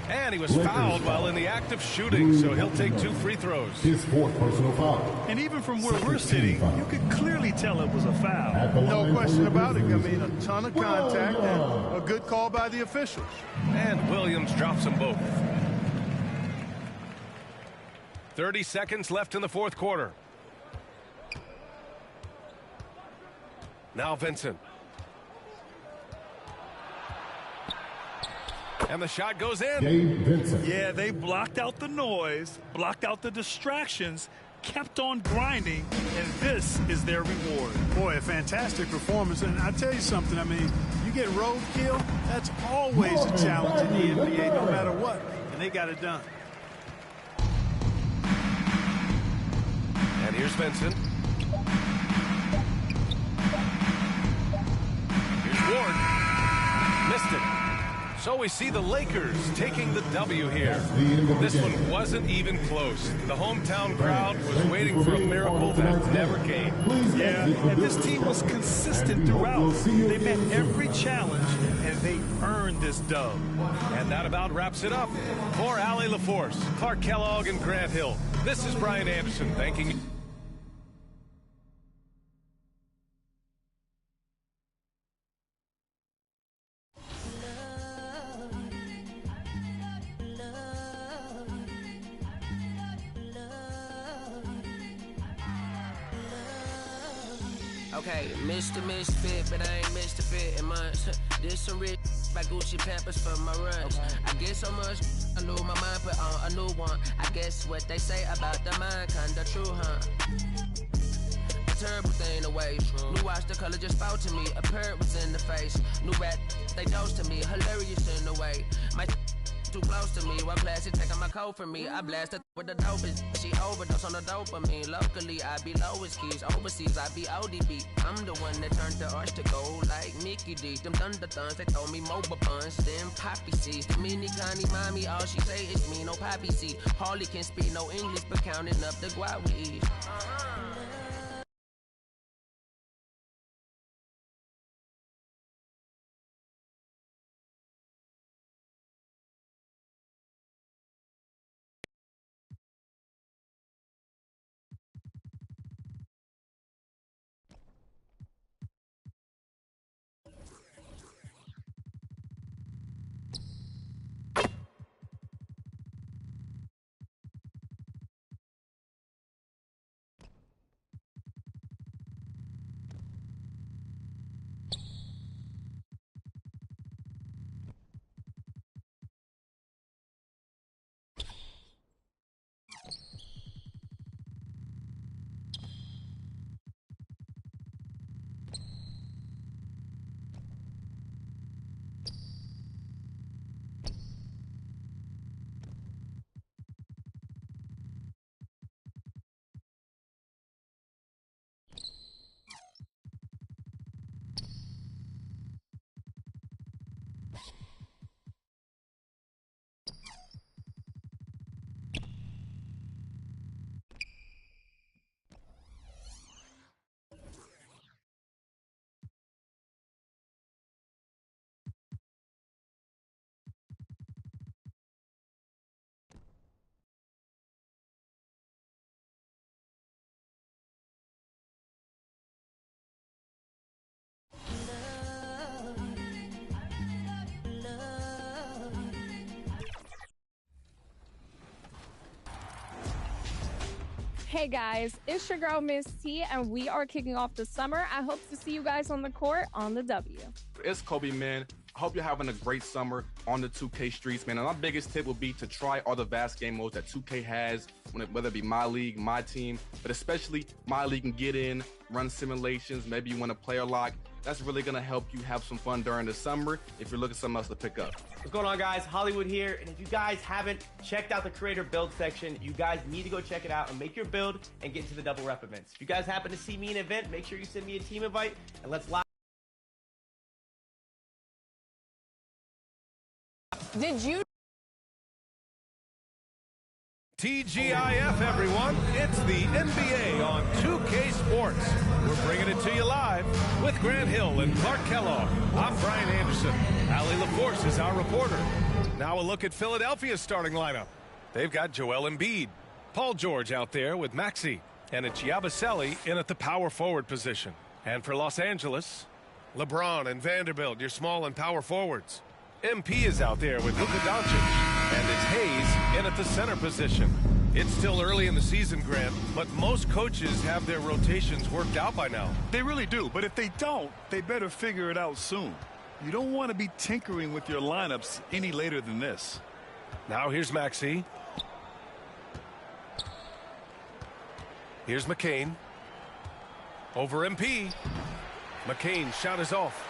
And he was fouled while in the act of shooting, so he'll take 2 free throws. His 4th personal foul. And even from where we're sitting, you could clearly tell it was a foul. No question about it. I mean, a ton of contact and a good call by the officials. And Williams drops them both. 30 seconds left in the 4th quarter. Now Vincent. And the shot goes in. Yeah, they blocked out the noise, blocked out the distractions, kept on grinding, and this is their reward. Boy, a fantastic performance. And I tell you something, I mean, you get roadkill, that's always a challenge in the NBA, no matter what. And they got it done. And here's Vincent. Here's Ward. Missed it. So we see the Lakers taking the W here. This one wasn't even close. The hometown crowd was waiting for a miracle that never came. Yeah, and this team was consistent throughout. They met every challenge, and they earned this dub. And that about wraps it up. For Allie LaForce, Clark Kellogg, and Grant Hill, this is Brian Anderson thanking you. Okay, Mr. Misfit, but I ain't Mr. Fit in mine. This some rich by Gucci Pampers for my runs. I get so much, I lose my mind, put on a new one. I guess what they say about the mind, kinda true, huh? A terrible thing to waste. New watch, the color just spoke to me. A parrot was in the face. New rat, they dose to me. Hilarious in the way. My too close to me. What class she taking my coat from me? I blast her with the dopest. She overdose on the dopamine. Locally, I be lowest keys. Overseas, I be ODB. I'm the one that turned the arch to gold like Mickey D. Them thunder thuns, they throw me mobile buns. Them poppy seeds. The mini Connie mommy, all she say is me, no poppy seed. Hardly can speak no English, but counting up the guap we eat. Hey guys, it's your girl Miss T, and we are kicking off the summer. I hope to see you guys on the court on the W. It's Kobe, man. I hope you're having a great summer on the 2K streets, man. And my biggest tip would be to try all the vast game modes that 2K has, whether it be My League, My Team, but especially My League and get in, run simulations, maybe you want a player lock. That's really going to help you have some fun during the summer if you're looking for something else to pick up. What's going on, guys? Hollywood here. And if you guys haven't checked out the creator build section, you guys need to go check it out and make your build and get into the double rep events. If you guys happen to see me in an event, make sure you send me a team invite and let's live. Did you? TGIF, everyone. It's the NBA on 2K Sports. We're bringing it to you live with Grant Hill and Clark Kellogg. I'm Brian Anderson. Allie LaForce is our reporter. Now a look at Philadelphia's starting lineup. They've got Joel Embiid, Paul George out there with Maxey, and it's Yabusele in at the power forward position. And for Los Angeles, LeBron and Vanderbilt, your small and power forwards. MP is out there with Luka Doncic, and it's Hayes in at the center position. It's still early in the season, Grant, but most coaches have their rotations worked out by now. They really do, but if they don't, they better figure it out soon. You don't want to be tinkering with your lineups any later than this. Now here's Maxey. Here's McCain. Over MP. McCain's shot is off.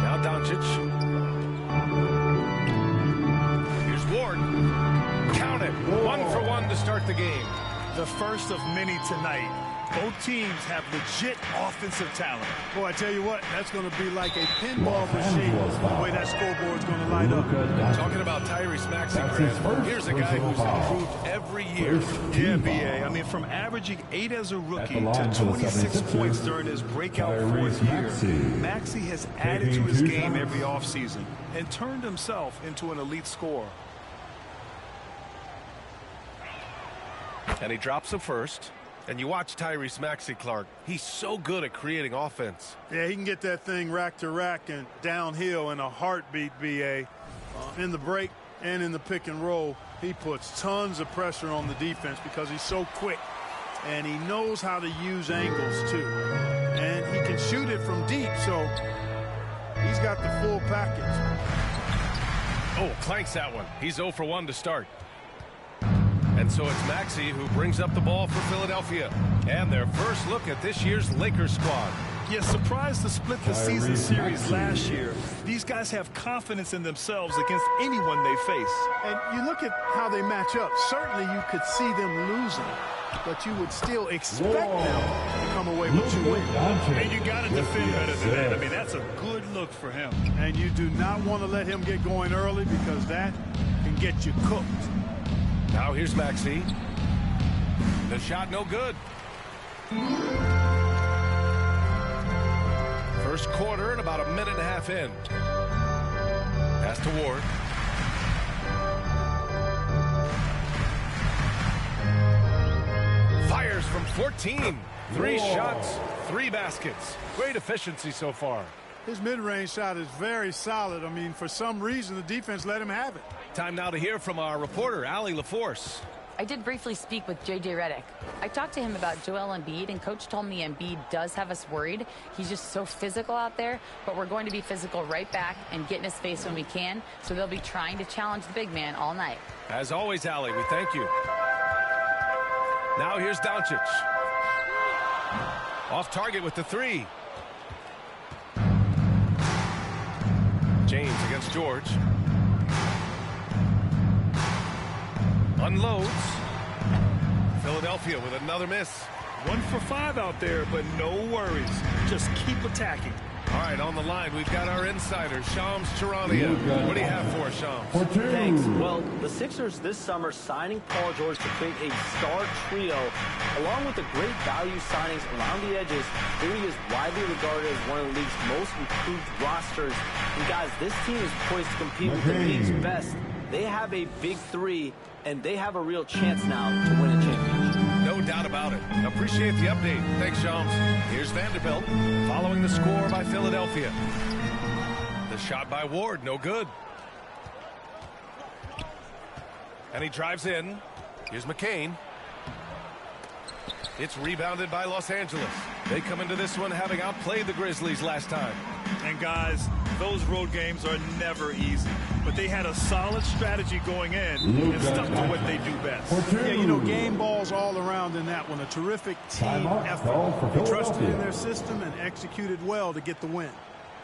Now Doncic. Here's Ward. Count it. 1-for-1 to start the game. The first of many tonight. Both teams have legit offensive talent. Boy, I tell you what, that's going to be like a pinball machine, the way that scoreboard's going to light up. Talking about Tyrese Maxey, Grant, here's a guy who's improved every year. Yeah, BA. I mean, from averaging 8 as a rookie to 26 points during his breakout fourth year, Maxey has added to his game every offseason and turned himself into an elite scorer. And he drops him first. And you watch Tyrese Maxey, Clark. He's so good at creating offense. Yeah, he can get that thing rack to rack and downhill in a heartbeat, BA. In the break and in the pick and roll, he puts tons of pressure on the defense because he's so quick. And he knows how to use angles, too. And he can shoot it from deep, so he's got the full package. Oh, clanks that one. He's 0 for 1 to start. And And so it's Maxey who brings up the ball for Philadelphia. And their first look at this year's Lakers squad. Yeah, surprised to split the season series last year. These guys have confidence in themselves against anyone they face. And you look at how they match up. Certainly you could see them losing, but you would still expect them to come away with 2 wins. And you got to defend better than that. I mean, that's a good look for him. And you do not want to let him get going early because that can get you cooked. Now here's Maxey. The shot no good. First quarter and about a minute and a half in. Pass to Ward. Fires from 14. 3 shots, 3 baskets. Great efficiency so far. His mid-range shot is very solid. I mean, for some reason, the defense let him have it. Time now to hear from our reporter, Allie LaForce. I did briefly speak with J.J. Redick. I talked to him about Joel Embiid, and Coach told me Embiid does have us worried. He's just so physical out there, but we're going to be physical right back and get in his face when we can, so they'll be trying to challenge the big man all night. As always, Allie, we thank you. Now here's Doncic. Off target with the 3. James against George. Unloads. Philadelphia with another miss. 1 for 5 out there, but no worries. Just keep attacking. All right, on the line, we've got our insider, Shams Charania. What do you have for us, Shams? Thanks. Well, the Sixers this summer signing Paul George to create a star trio, along with the great value signings around the edges. He is widely regarded as one of the league's most improved rosters. And guys, this team is poised to compete with the league's best. They have a big 3, and they have a real chance now to win a championship. No doubt about it. Appreciate the update. Thanks, Shams. Here's Vanderbilt following the score by Philadelphia. The shot by Ward, no good. And he drives in. Here's McCain. It's rebounded by Los Angeles. They come into this one having outplayed the Grizzlies last time. And guys, those road games are never easy. But they had a solid strategy going in and stuck to what they do best. Yeah, you know, game balls all around in that one. A terrific team effort. They trusted in their system and executed well to get the win.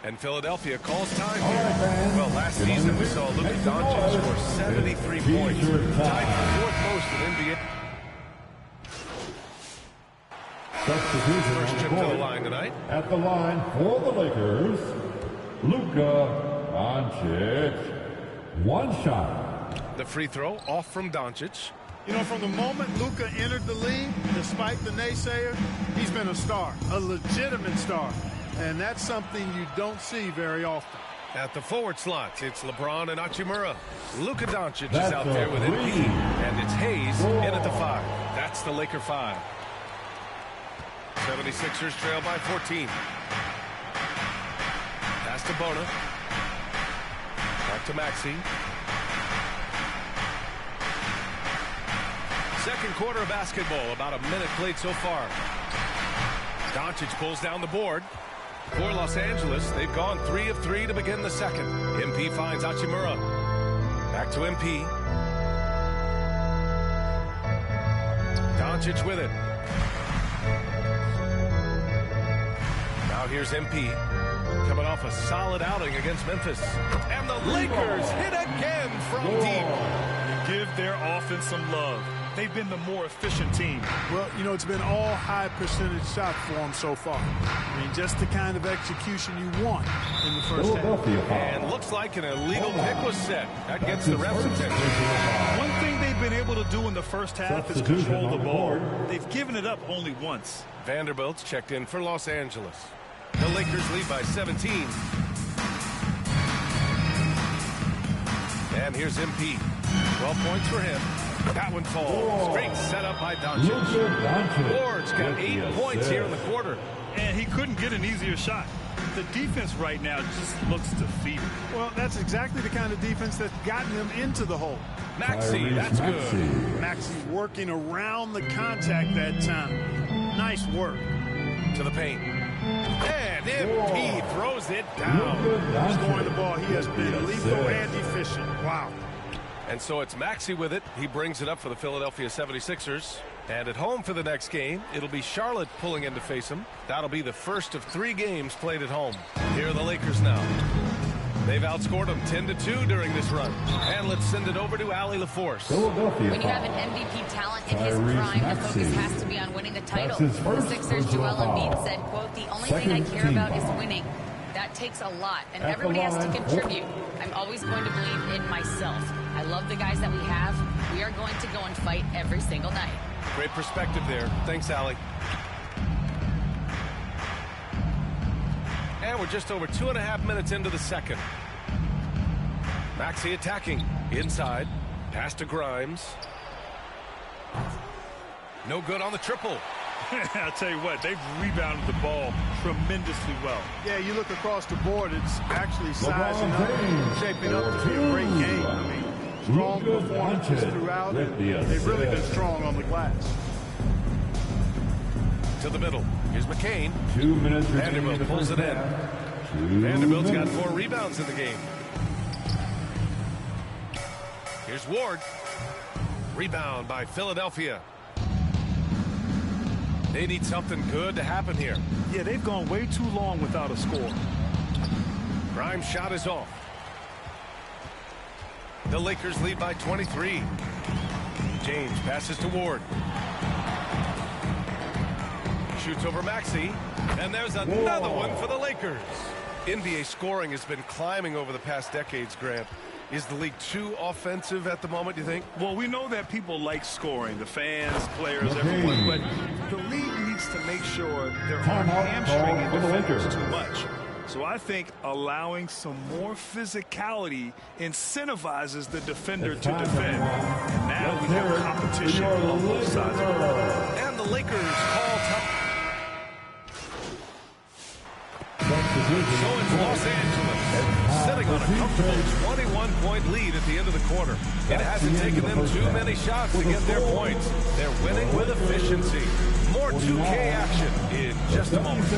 And Philadelphia calls time here. Well, last season we saw Luka Doncic score 73 points. Tied for 4th most in NBA. First trip to the line tonight. At the line for the Lakers, Luka Doncic. 1 shot. The free throw off from Doncic. You know, from the moment Luka entered the league, despite the naysayers, he's been a star, a legitimate star. And that's something you don't see very often. At the forward slots, it's LeBron and Hachimura. Luka Doncic is out there with MP, and it's Hayes in at the 5. That's the Laker 5. 76ers trail by 14. Pass to Bona. Back to Maxey. Second quarter of basketball, about a minute played so far. Doncic pulls down the board. For Los Angeles, they've gone 3 of 3 to begin the second. MP finds Hachimura. Back to MP. Doncic with it. Now here's MP. Coming off a solid outing against Memphis. And the Lakers hit again from deep. Give their offense some love. They've been the more efficient team. Well, you know, it's been all high percentage shots for them so far. I mean, just the kind of execution you want in the first half. And looks like an illegal pick was set. That gets the refs' attention. One thing they've been able to do in the first half is control the ball. They've given it up only once. Vanderbilt's checked in for Los Angeles. The Lakers lead by 17. And here's MP. 12 points for him. That one falls. Great setup by Doncic. Ward's got 8 points here in the quarter. And he couldn't get an easier shot. The defense right now just looks defeated. Well, that's exactly the kind of defense that's gotten them into the hole. Maxey, that's good. Maxey working around the contact that time. Nice work. To the paint. And MP throws it down. Scoring the ball, he has been lethal and efficient. Wow. And so it's Maxey with it. He brings it up for the Philadelphia 76ers. And at home for the next game, it'll be Charlotte pulling in to face him. That'll be the first of 3 games played at home. Here are the Lakers now. They've outscored them 10-2 during this run. And let's send it over to Allie LaForce. When you have an MVP talent in his prime, the focus has to be on winning the title. The Sixers' Joel Embiid said, quote, "The only thing I care about is winning." That takes a lot, and everybody has to contribute. I'm always going to believe in myself. I love the guys that we have. We are going to go and fight every single night. Great perspective there. Thanks, Allie. And we're just over 2.5 minutes into the second. Maxey attacking. Inside. Pass to Grimes. No good on the triple. I'll tell you what, they've rebounded the ball tremendously well. Yeah, you look across the board, it's actually sizing up, shaping up to be a great game. I mean, strong performances throughout, and they've really been strong on the glass. To the middle. Here's McCain. 2 minutes. Vanderbilt pulls it in. Vanderbilt's got 4 rebounds in the game. Here's Ward. Rebound by Philadelphia. They need something good to happen here. Yeah, they've gone way too long without a score. Grimes' shot is off. The Lakers lead by 23. James passes to Ward. Shoots over Maxey. And there's another one for the Lakers. NBA scoring has been climbing over the past decades, Grant. Is the league too offensive at the moment, do you think? Well, we know that people like scoring, the fans, players, everyone, but the league needs to make sure they're not hamstringing defenders too much. So I think allowing some more physicality incentivizes the defender to defend. And now we have competition on both sides of the ball. And the Lakers call time. So it's Los Angeles sitting on a comfortable 21-point lead at the end of the quarter. It hasn't taken them too many shots to get their points. They're winning with efficiency. More 2K action in just a moment.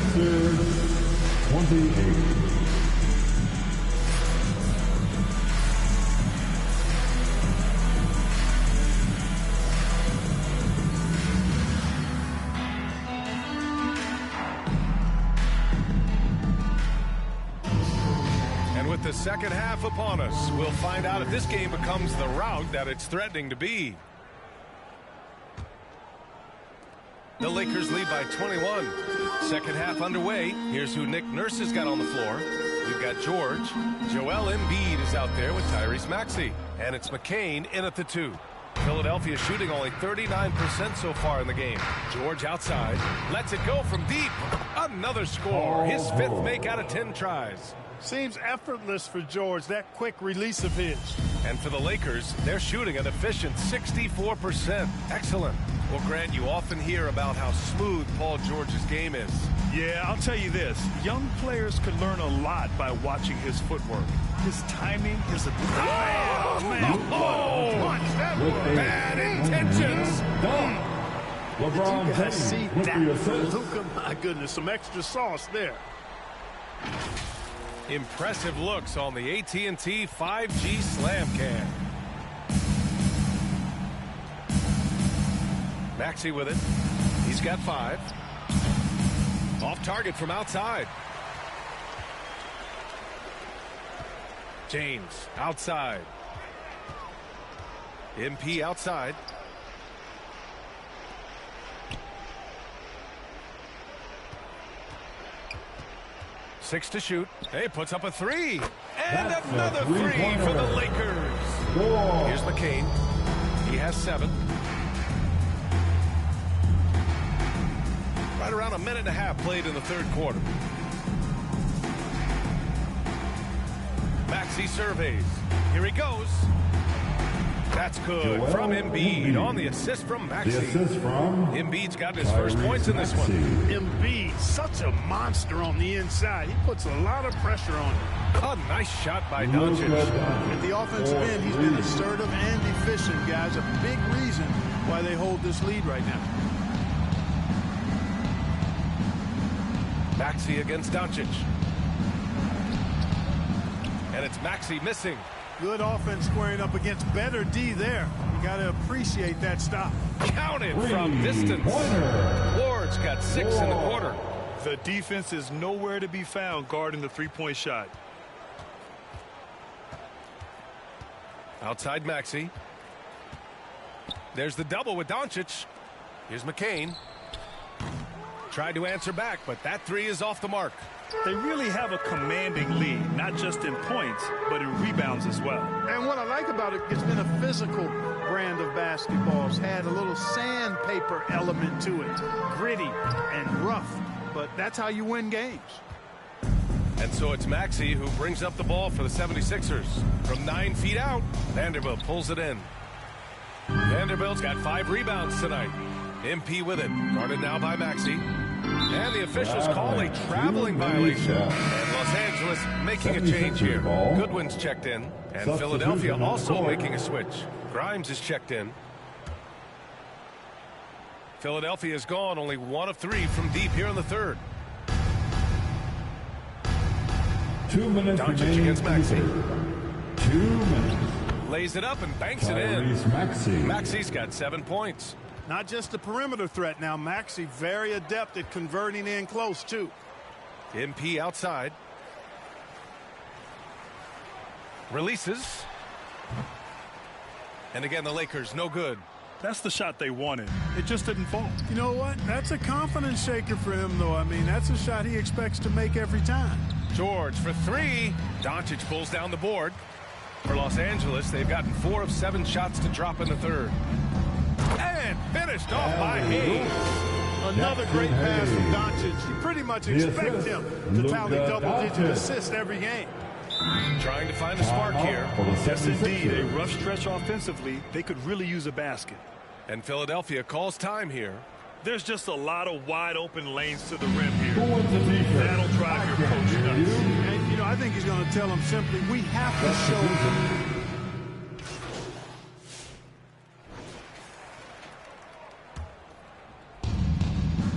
28. With the second half upon us, we'll find out if this game becomes the rout that it's threatening to be. The Lakers lead by 21. Second half underway. Here's who Nick Nurse has got on the floor. We've got George. Joel Embiid is out there with Tyrese Maxey. And it's McCain in at the 2. Philadelphia shooting only 39% so far in the game. George outside. Lets it go from deep. Another score. His 5th make out of 10 tries. Seems effortless for George, that quick release of his. And for the Lakers, they're shooting an efficient 64%. Excellent. Well, Grant, you often hear about how smooth Paul George's game is. Yeah, I'll tell you this. Young players could learn a lot by watching his footwork. His timing, his bad intentions. LeBron Did you guys see that from Luka? My goodness, some extra sauce there. Impressive looks on the AT&T 5G Slam Cam. Maxey with it. He's got 5. Off target from outside. James outside. MP outside. Six to shoot. Hey, puts up a 3. And another 3 for the Lakers. Here's McCain. He has 7. Right around a minute and a half played in the third quarter. Maxey surveys. Here he goes. That's good from Embiid on the assist from Maxey. Embiid's got his first points in this one. Embiid, such a monster on the inside. He puts a lot of pressure on him. A nice shot by Doncic. At the offensive end, he's been assertive and efficient, guys. A big reason why they hold this lead right now. Maxey against Doncic. And it's Maxey missing. Good offense squaring up against better D there. You got to appreciate that stop. Counted from distance. Ward's got 6 in the quarter. The defense is nowhere to be found guarding the three-point shot. Outside Maxey. There's the double with Doncic. Here's McCain. Tried to answer back, but that three is off the mark. They really have a commanding lead, not just in points, but in rebounds as well. And what I like about it, it's been a physical brand of basketball. It's had a little sandpaper element to it. Gritty and rough, but that's how you win games. And so it's Maxey who brings up the ball for the 76ers. From 9 feet out, Vanderbilt pulls it in. Vanderbilt's got 5 rebounds tonight. MP with it, guarded now by Maxey. And the officials call a traveling violation. And Los Angeles making a change here. Goodwin's checked in. And Philadelphia also making a switch. Grimes is checked in. Philadelphia is gone, only 1 of 3 from deep here in the third. 2 minutes Doncic against Maxey. 2 minutes. Lays it up and banks it in. Maxey's got 7 points. Not just a perimeter threat now. Maxey very adept at converting in close, too. MP outside. Releases. And again, the Lakers, no good. That's the shot they wanted. It just didn't fall. You know what? That's a confidence shaker for him, though. I mean, that's a shot he expects to make every time. George for 3. Doncic pulls down the board. For Los Angeles, they've gotten 4 of 7 shots to drop in the third. And finished off by Hayes. Another great pass from Doncic. You pretty much expect him to tally double-digit assists every game. Trying to find a spark here. Yes, indeed. A rough stretch offensively. They could really use a basket. And Philadelphia calls time here. There's just a lot of wide open lanes to the rim here. That'll drive your coach nuts. And, you know, I think he's going to tell them simply, we have to show them.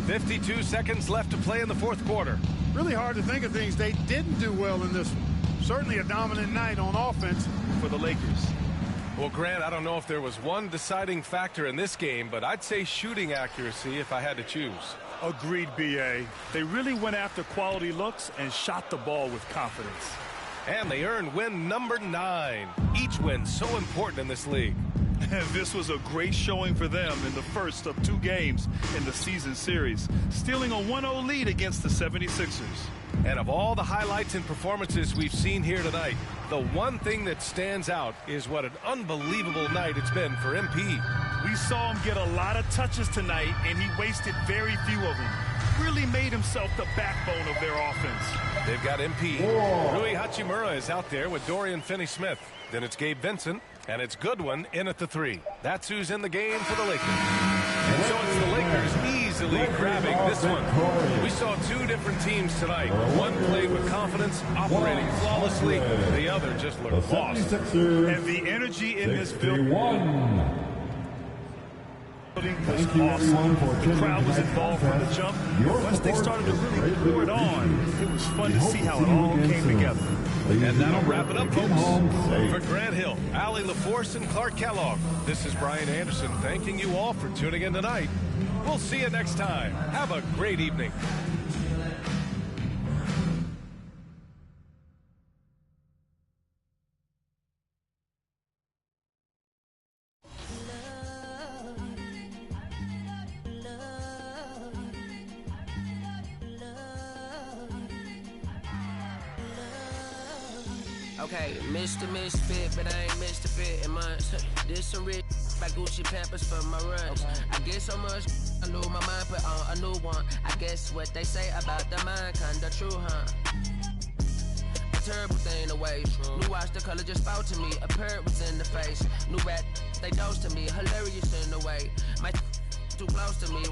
52 seconds left to play in the fourth quarter. Really hard to think of things they didn't do well in this one. Certainly a dominant night on offense for the Lakers. Well, Grant, I don't know if there was one deciding factor in this game, but I'd say shooting accuracy if I had to choose. Agreed, B.A. They really went after quality looks and shot the ball with confidence. And they earned win number 9. Each win so important in this league. And this was a great showing for them in the first of 2 games in the season series, stealing a 1-0 lead against the 76ers. And of all the highlights and performances we've seen here tonight, the one thing that stands out is what an unbelievable night it's been for MP. We saw him get a lot of touches tonight, and he wasted very few of them. Really made himself the backbone of their offense. They've got MP. Rui Hachimura is out there with Dorian Finney-Smith. Then it's Gabe Vincent, and it's Goodwin in at the 3. That's who's in the game for the Lakers. And so it's the Lakers easily grabbing this one. We saw 2 different teams tonight. One played with confidence, operating flawlessly. The other just looked lost. And the energy in this building was awesome. The crowd was involved from the jump. Once they started to really pour it on, it was fun to see how it all came together. And that'll wrap it up, folks. For Grant Hill, Allie LaForce, and Clark Kellogg, this is Brian Anderson thanking you all for tuning in tonight. We'll see you next time. Have a great evening. Okay, Mr. Misfit, but I ain't Mr. Fit in months. This some rich by Gucci Pampers for my runs. I get so much, I lose my mind, put on a new one. I guess what they say about the mind, kinda true, huh? A terrible thing to waste. New watch, the color just spoke to me. A parrot was in the face. New rat, they dose to me. Hilarious in the way. My too close to me.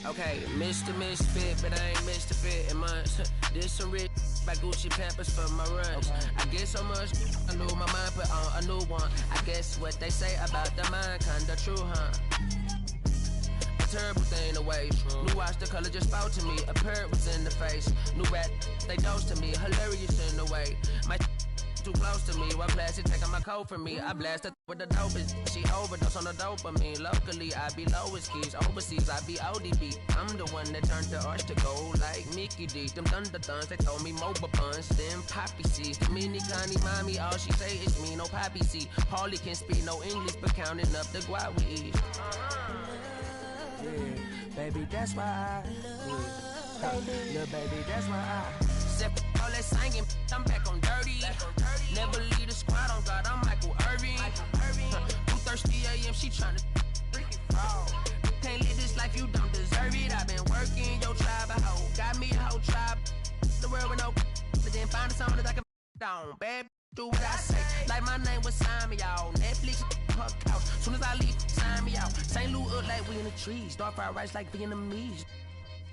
Okay, Mr. Misfit, but I ain't Mr. Fit in months. This some rich by Gucci Pampers for my runs. I get so much, I lose my mind, put on a new one. I guess what they say about the mind, kinda true, huh? A terrible thing to waste. New watch, the color just spoke to me. A parrot was in the face. New rat, they dose to me. Hilarious in the way. My too close to me. One plastic taking my coat from me. I blast her with the dopest. She overdose on the dopamine. Locally, I be lowest keys. Overseas, I be ODB. I'm the one that turned the arch to gold like Mickey D. Them thunder thuns, they told me mobile puns. Them poppy seeds. The mini Connie mommy, all she say is me, no poppy seed. Paulie can speak no English, but counting up the guap we eat. Yeah, baby, that's why little baby, that's why Except all that singing, I'm back on dirty. Never leave the squad on God, I'm Michael Irving. 2:30 a.m., she tryna freaking fraud. Can't live this life, you don't deserve it. I've been working, your tribe a hoe. Got me a whole tribe, the world with no but then find something that I can down. Bad do what I say, like my name was sign me out. Netflix, her couch, soon as I leave, sign me out. St. Louis up like we in the trees, dark fried rice like Vietnamese.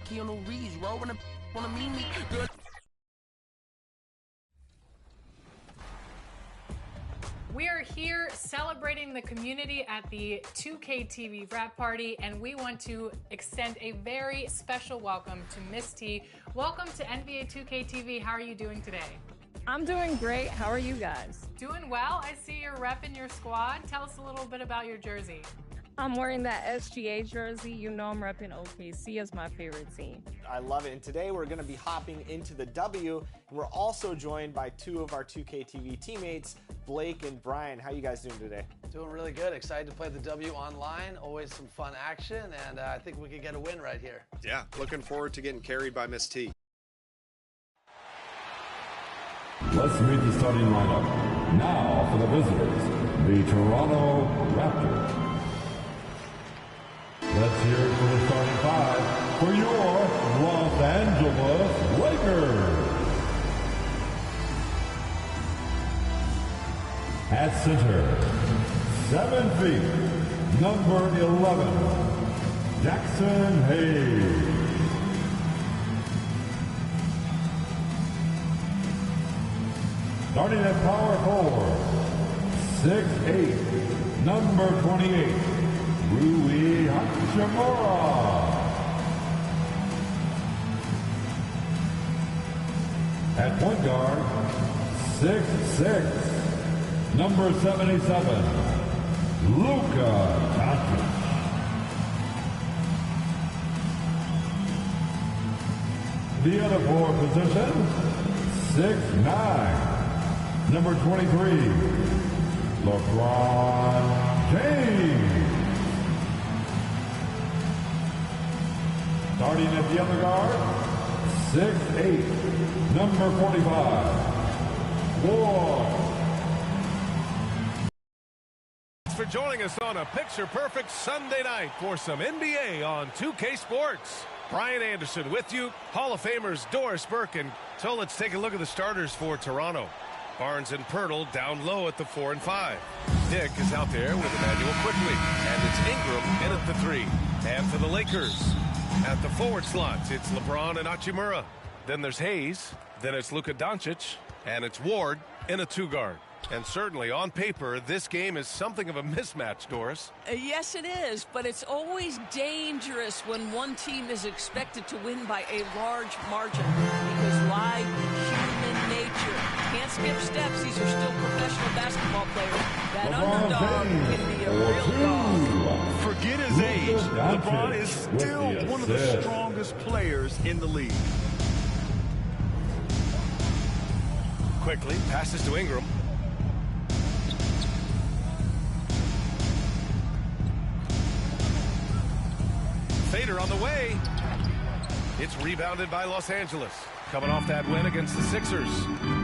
Keanu Reeves, rolling up, wanna meet me, girl. We are here celebrating the community at the 2K TV wrap party, and we want to extend a very special welcome to Miss T. Welcome to NBA 2K TV. How are you doing today? I'm doing great. How are you guys? Doing well. I see you're repping your squad. Tell us a little bit about your jersey. I'm wearing that SGA jersey. You know I'm repping OKC as my favorite team. I love it. And today we're going to be hopping into the W. And we're also joined by two of our 2K TV teammates, Blake and Brian. How you guys doing today? Doing really good. Excited to play the W online. Always some fun action. And I think we could get a win right here. Yeah, looking forward to getting carried by Miss T. Let's meet the starting lineup. Now for the visitors, the Toronto Raptors. Let's hear it for the starting five for your Los Angeles Lakers. At center, 7 feet, number 11, Jackson Hayes. Starting at power forward, 6'8", number 28, Rui Hachimura. At point guard, 6'6", number 77, Luka Doncic. The other forward position, 6'9", number 23, LeBron James. Starting at the other guard, 6'8", number 45, Ward. Thanks for joining us on a picture-perfect Sunday night for some NBA on 2K Sports. Brian Anderson with you, Hall of Famers Doris Burke. So let's take a look at the starters for Toronto. Barnes and Pirtle down low at the 4 and 5. Dick is out there with Emmanuel Quickly, and it's Ingram in at the 3. And for the Lakers, at the forward slot, it's LeBron and Hachimura. Then there's Hayes, then it's Luka Doncic, and it's Ward in a 2-guard. And certainly on paper, this game is something of a mismatch, Doris. Yes, it is, but it's always dangerous when one team is expected to win by a large margin, because why? Human nature. Can't skip steps. These are still professional basketball players. That underdog can be a real dog. Forget his age. LeBron is still one of the strongest players in the league. Quickly passes to Ingram. Fader on the way. It's rebounded by Los Angeles. Coming off that win against the Sixers.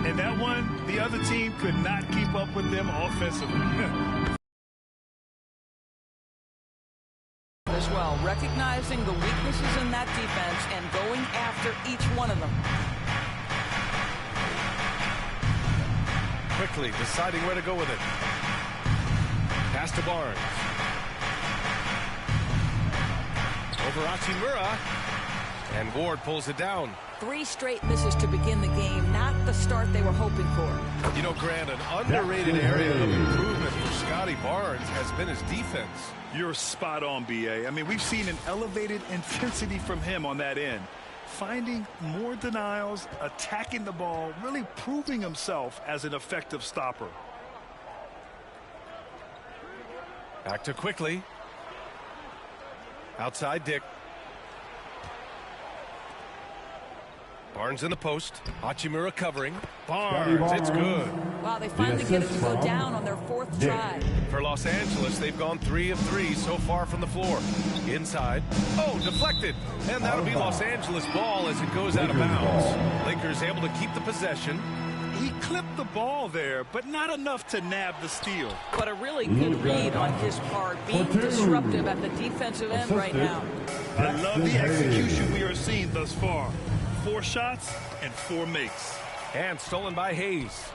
And that one, the other team could not keep up with them offensively. As well, recognizing the weaknesses in that defense and going after each one of them. Quickly deciding where to go with it. Pass to Barnes. over Hachimura. And Ward pulls it down. 3 straight misses to begin the game. Not the start they were hoping for. You know, Grant, an underrated area of improvement for Scotty Barnes has been his defense. You're spot on, B.A. I mean, we've seen an elevated intensity from him on that end. Finding more denials, attacking the ball, really proving himself as an effective stopper. Back to Quickly. Outside Dick. Barnes in the post. Hachimura covering. Barnes, it's good. Wow, they finally get it to go down on their 4th try. For Los Angeles, they've gone 3 of 3 so far from the floor. Inside. Oh, deflected. And that'll be Los Angeles ball as it goes out of bounds. Lakers able to keep the possession. He clipped the ball there, but not enough to nab the steal. But a really good read on his part, being disruptive at the defensive end right now. I love the execution we are seeing thus far. 4 shots and 4 makes. And stolen by Hayes.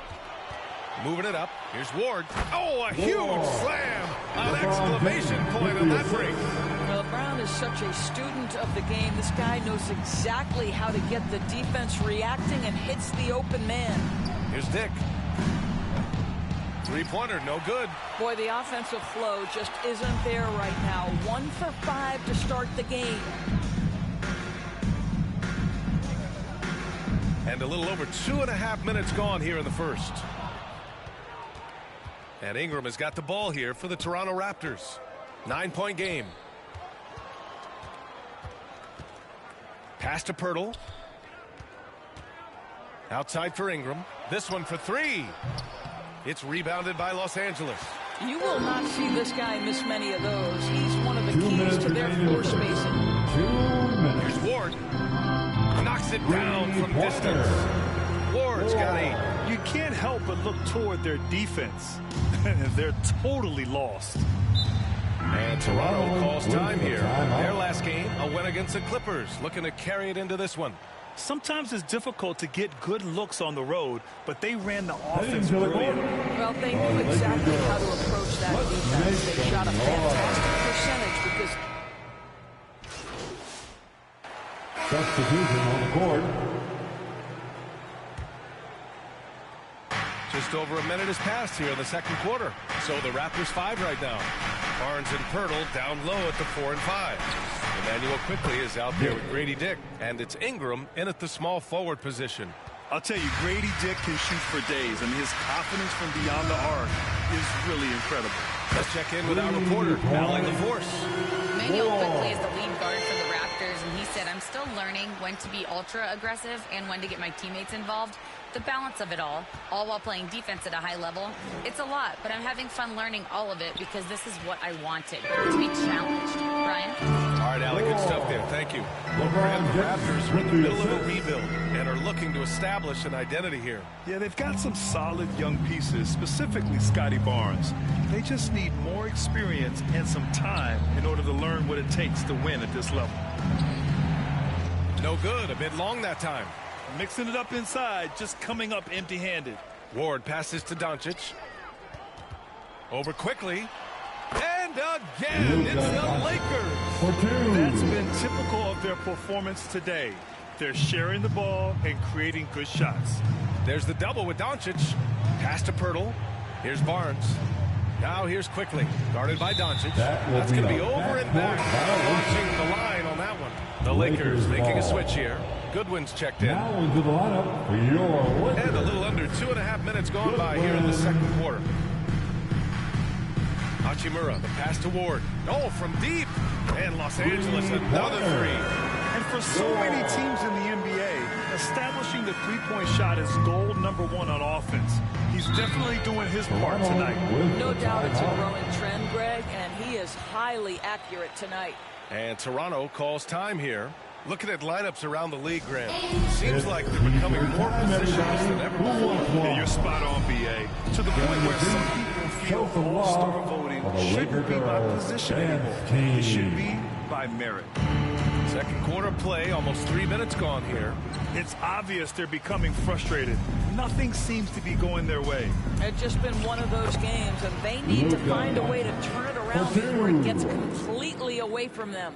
Moving it up. Here's Ward. Oh, a huge slam. An exclamation point on that break. Well, Brown is such a student of the game. This guy knows exactly how to get the defense reacting and hits the open man. Here's Dick. 3-pointer, no good. Boy, the offensive flow just isn't there right now. 1 for 5 to start the game. And a little over 2.5 minutes gone here in the first. And Ingram has got the ball here for the Toronto Raptors. 9-point game. Pass to Pirtle. Outside for Ingram. This one for 3. It's rebounded by Los Angeles. You will not see this guy miss many of those. He's one of the keys to their floor spacing. Here's Ward. Knocks it down from distance. Ward's got 8. You can't help but look toward their defense. They're totally lost. And Toronto calls time here. Their last game, a win against the Clippers. Looking to carry it into this one. Sometimes it's difficult to get good looks on the road, but they ran the offense brilliant. Well, they knew exactly how to approach that defense. They shot a fantastic percentage because... Substitution on the court. Just over a minute has passed here in the second quarter. So the Raptors 5 right now. Barnes and Pirtle down low at the 4 and 5. Emmanuel Quickly is out there with Grady Dick. And it's Ingram in at the small forward position. I'll tell you, Grady Dick can shoot for days. I mean, his confidence from beyond the arc is really incredible. Let's check in with our reporter, Allie LaForce. Emmanuel Quickly is the lead guard for the Raptors, and he said, I'm still learning when to be ultra aggressive and when to get my teammates involved. The balance of it all while playing defense at a high level. It's a lot, but I'm having fun learning all of it because this is what I wanted, to be challenged. Brian? All right, Allie, good stuff there. Thank you. Well, Brad, the Raptors are in the middle of a rebuild and are looking to establish an identity here. Yeah, they've got some solid young pieces, specifically Scotty Barnes. They just need more experience and some time in order to learn what it takes to win at this level. No good. A bit long that time. Mixing it up inside, just coming up empty-handed. Ward passes to Doncic. Over Quickly. And again, it's the Lakers. That's been typical of their performance today. They're sharing the ball and creating good shots. There's the double with Doncic. Pass to Pirtle. Here's Barnes. Now here's Quickly. Guarded by Doncic. That's going to be over and back. Watching the line on that one. The Lakers making a switch here. Goodwin's checked in. Now into the lineup for your Lakers. And a little under 2.5 minutes gone by here in the second quarter. Hachimura, the pass to Ward. Oh, from deep. And Los Angeles, another 3. And for so many teams in the NBA, establishing the three-point shot is goal number 1 on offense. He's definitely doing his part tonight. No doubt it's a growing trend, Greg, and he is highly accurate tonight. And Toronto calls time here. Looking at lineups around the league, Grant, seems like they're becoming more positionless than ever before. Yeah, you're spot on, B.A. To the point where some people feel all-star voting shouldn't be by position anymore. It should be by merit. Second quarter play, almost 3 minutes gone here. It's obvious they're becoming frustrated. Nothing seems to be going their way. It's just been one of those games, and they need to find a way to turn it around before it gets completely away from them.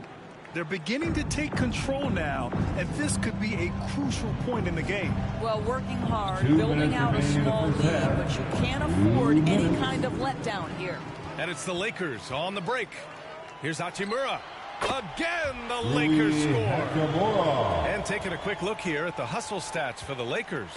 They're beginning to take control now, and this could be a crucial point in the game. Well, working hard, building out a small lead, but you can't afford any kind of letdown here. And it's the Lakers on the break. Here's Hachimura. Again, the Lakers score. And taking a quick look here at the hustle stats for the Lakers.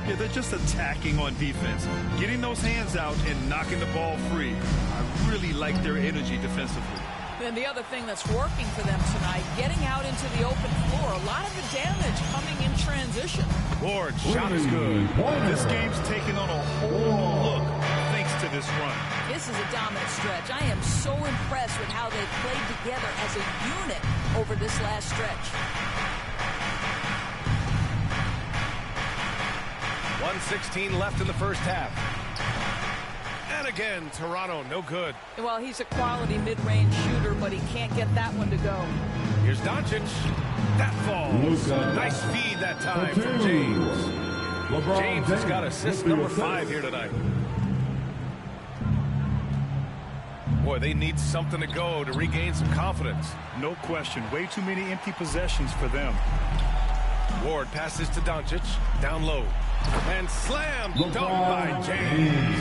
Yeah, they're just attacking on defense, getting those hands out and knocking the ball free. I really like their energy defensively. And the other thing that's working for them tonight, getting out into the open floor. A lot of the damage coming in transition. Ward's shot is good. This game's taken on a whole new look thanks to this run. This is a dominant stretch. I am so impressed with how they've played together as a unit over this last stretch. 1:16 left in the first half. And again, Toronto, no good. Well, he's a quality mid-range shooter, but he can't get that one to go. Here's Doncic. That falls. Nice feed that time from James. James has got assist number 5 here tonight. Boy, they need something to go to regain some confidence. No question. Way too many empty possessions for them. Ward passes to Doncic. Down low. And slam dunk by James.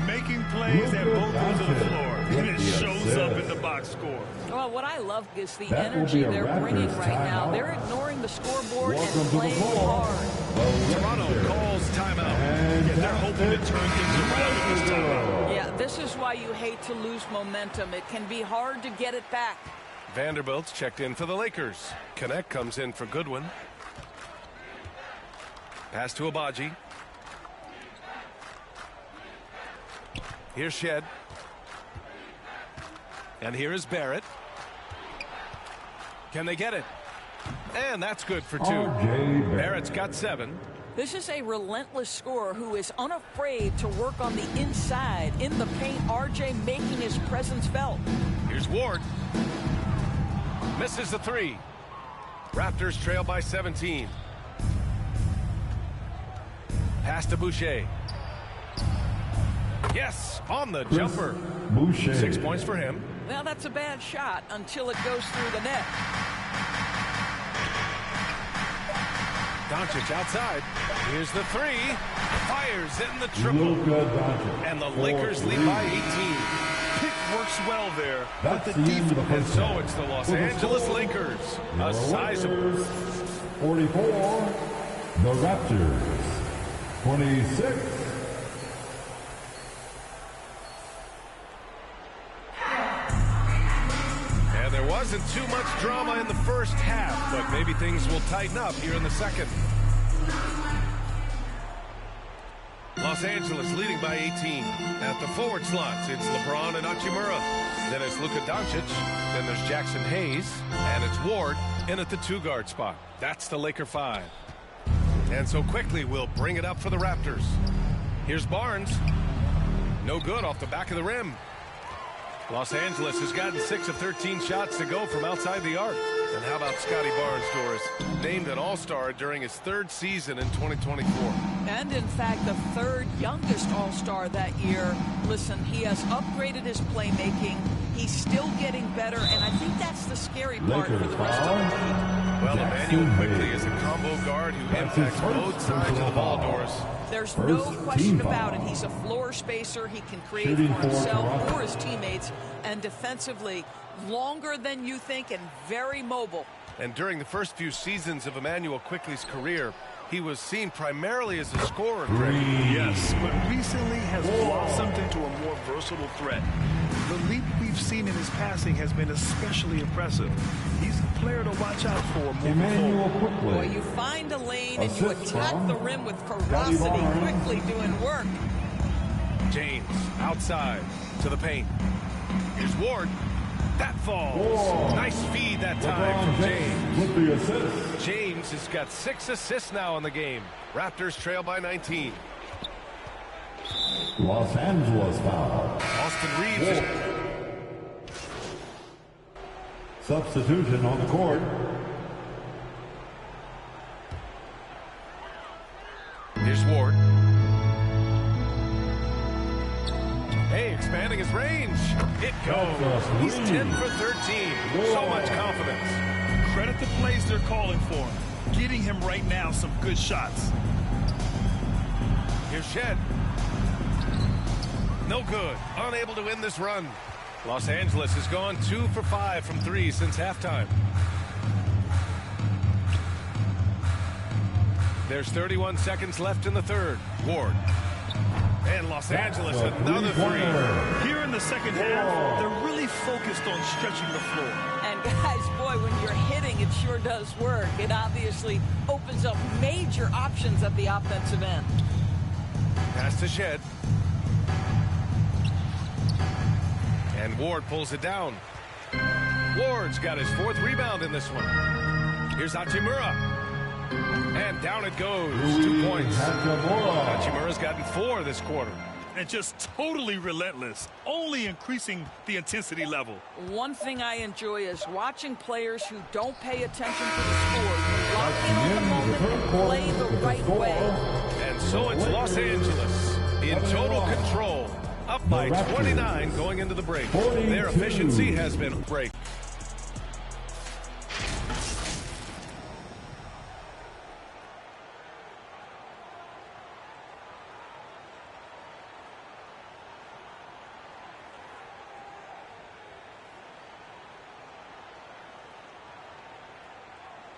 Making plays at both ends of the floor. And it shows up in the box score. Well, what I love is the energy they're bringing right now. They're ignoring the scoreboard and playing hard. Toronto calls timeout. Yeah, they're hoping to turn things around in this timeout. Yeah, this is why you hate to lose momentum. It can be hard to get it back. Vanderbilt's checked in for the Lakers. Connect comes in for Goodwin. Pass to Abaji. Here's Shed. And here is Barrett. Can they get it? And that's good for 2. Barrett's got 7. This is a relentless scorer who is unafraid to work on the inside. In the paint, RJ making his presence felt. Here's Ward. Misses the 3. Raptors trail by 17. Pass to Boucher. Yes, on the jumper. Boucher. 6 points for him. Well, that's a bad shot until it goes through the net. Doncic outside. Here's the 3. Fires in the triple. And the Lakers lead by 18. Pick works well there. That's but the defense. And so it's the Los Angeles Lakers. A sizable 44. The Raptors 26. And there wasn't too much drama in the first half, but maybe things will tighten up here in the second. Los Angeles leading by 18. At the forward slots, it's LeBron and Hachimura. Then it's Luka Doncic. Then there's Jackson Hayes. And it's Ward in at the 2-guard spot. That's the Laker 5. And so quickly we'll bring it up for the Raptors. Here's Barnes. No good off the back of the rim. Los Angeles has gotten 6 of 13 shots to go from outside the arc. And how about Scotty Barnes, Doris? Named an All-Star during his 3rd season in 2024. And in fact, the 3rd youngest All-Star that year. Listen, he has upgraded his playmaking. He's still getting better, and I think that's the scary part for the rest of the league. Well, Emmanuel quickly is a combo guard who impacts both sides of the ball, Doris. There's no question about it. He's a floor spacer. He can create for himself or his teammates. And defensively, longer than you think and very mobile. And during the first few seasons of Emmanuel Quickley's career, he was seen primarily as a scorer. Yes, but recently has blossomed into a more versatile threat. The leap we've seen in his passing has been especially impressive. He's a player to watch out for moving forward. Boy, you find a lane and you attack the rim with ferocity, quickly doing work. James outside to the paint. Here's Ward. That falls. Nice feed that time from James. With the assist. James has got 6 assists now in the game. Raptors trail by 19. Los Angeles foul. Austin Reeves. Substitution on the court. Here's Ward. NBA expanding his range. It goes. He's 10 for 13. So much confidence. Credit the plays they're calling for him. Getting him right now some good shots. Here's Shed. No good. Unable to win this run. Los Angeles has gone 2 for 5 from 3 since halftime. There's 31 seconds left in the third. Ward. And Los Angeles, another three. Here in the second half, they're really focused on stretching the floor. And guys, boy, when you're hitting, it sure does work. It obviously opens up major options at the offensive end. Pass to Shed. And Ward pulls it down. Ward's got his 4th rebound in this one. Here's Hachimura. And down it goes. 2 points. Hachimura's gotten 4 this quarter. And just totally relentless, only increasing the intensity level. One thing I enjoy is watching players who don't pay attention to the score. Lock in on the moment and play the right way. And so it's Los Angeles in total control. Up by 29 going into the break. Their efficiency has been break.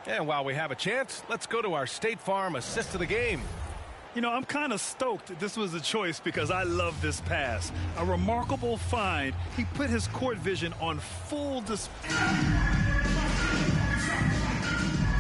And while we have a chance, let's go to our State Farm assist of the game. You know, I'm kind of stoked this was a choice because I love this pass. A remarkable find. He put his court vision on full display.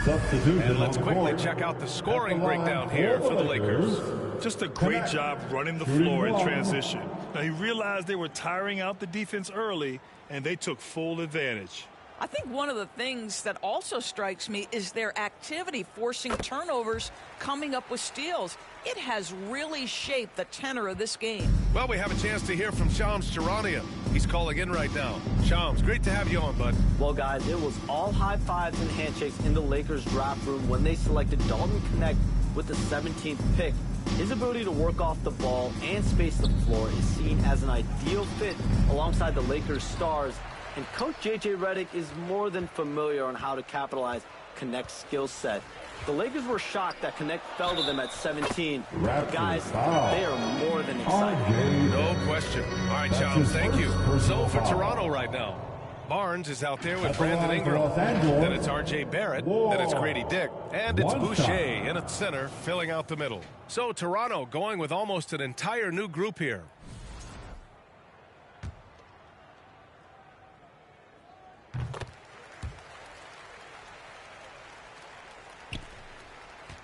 And let's quickly check out the scoring breakdown here for the Lakers. Just a great job running the floor in transition. Now, he realized they were tiring out the defense early, and they took full advantage. I think one of the things that also strikes me is their activity forcing turnovers, coming up with steals. It has really shaped the tenor of this game. Well, we have a chance to hear from Shams Charania. He's calling in right now. Shams, great to have you on, bud. Well, guys, it was all high fives and handshakes in the Lakers draft room when they selected Dalton Knecht with the 17th pick. His ability to work off the ball and space the floor is seen as an ideal fit alongside the Lakers' stars. And Coach J.J. Redick is more than familiar on how to capitalize Knecht's skill set. The Lakers were shocked that Knecht fell to them at 17. But guys, they are more than excited. No question. All right, Shams, thank you. So for Toronto right now, Barnes is out there with Brandon Ingram. Then it's R.J. Barrett. Then it's Grady Dick. And it's Boucher in at center, filling out the middle. So Toronto going with almost an entire new group here.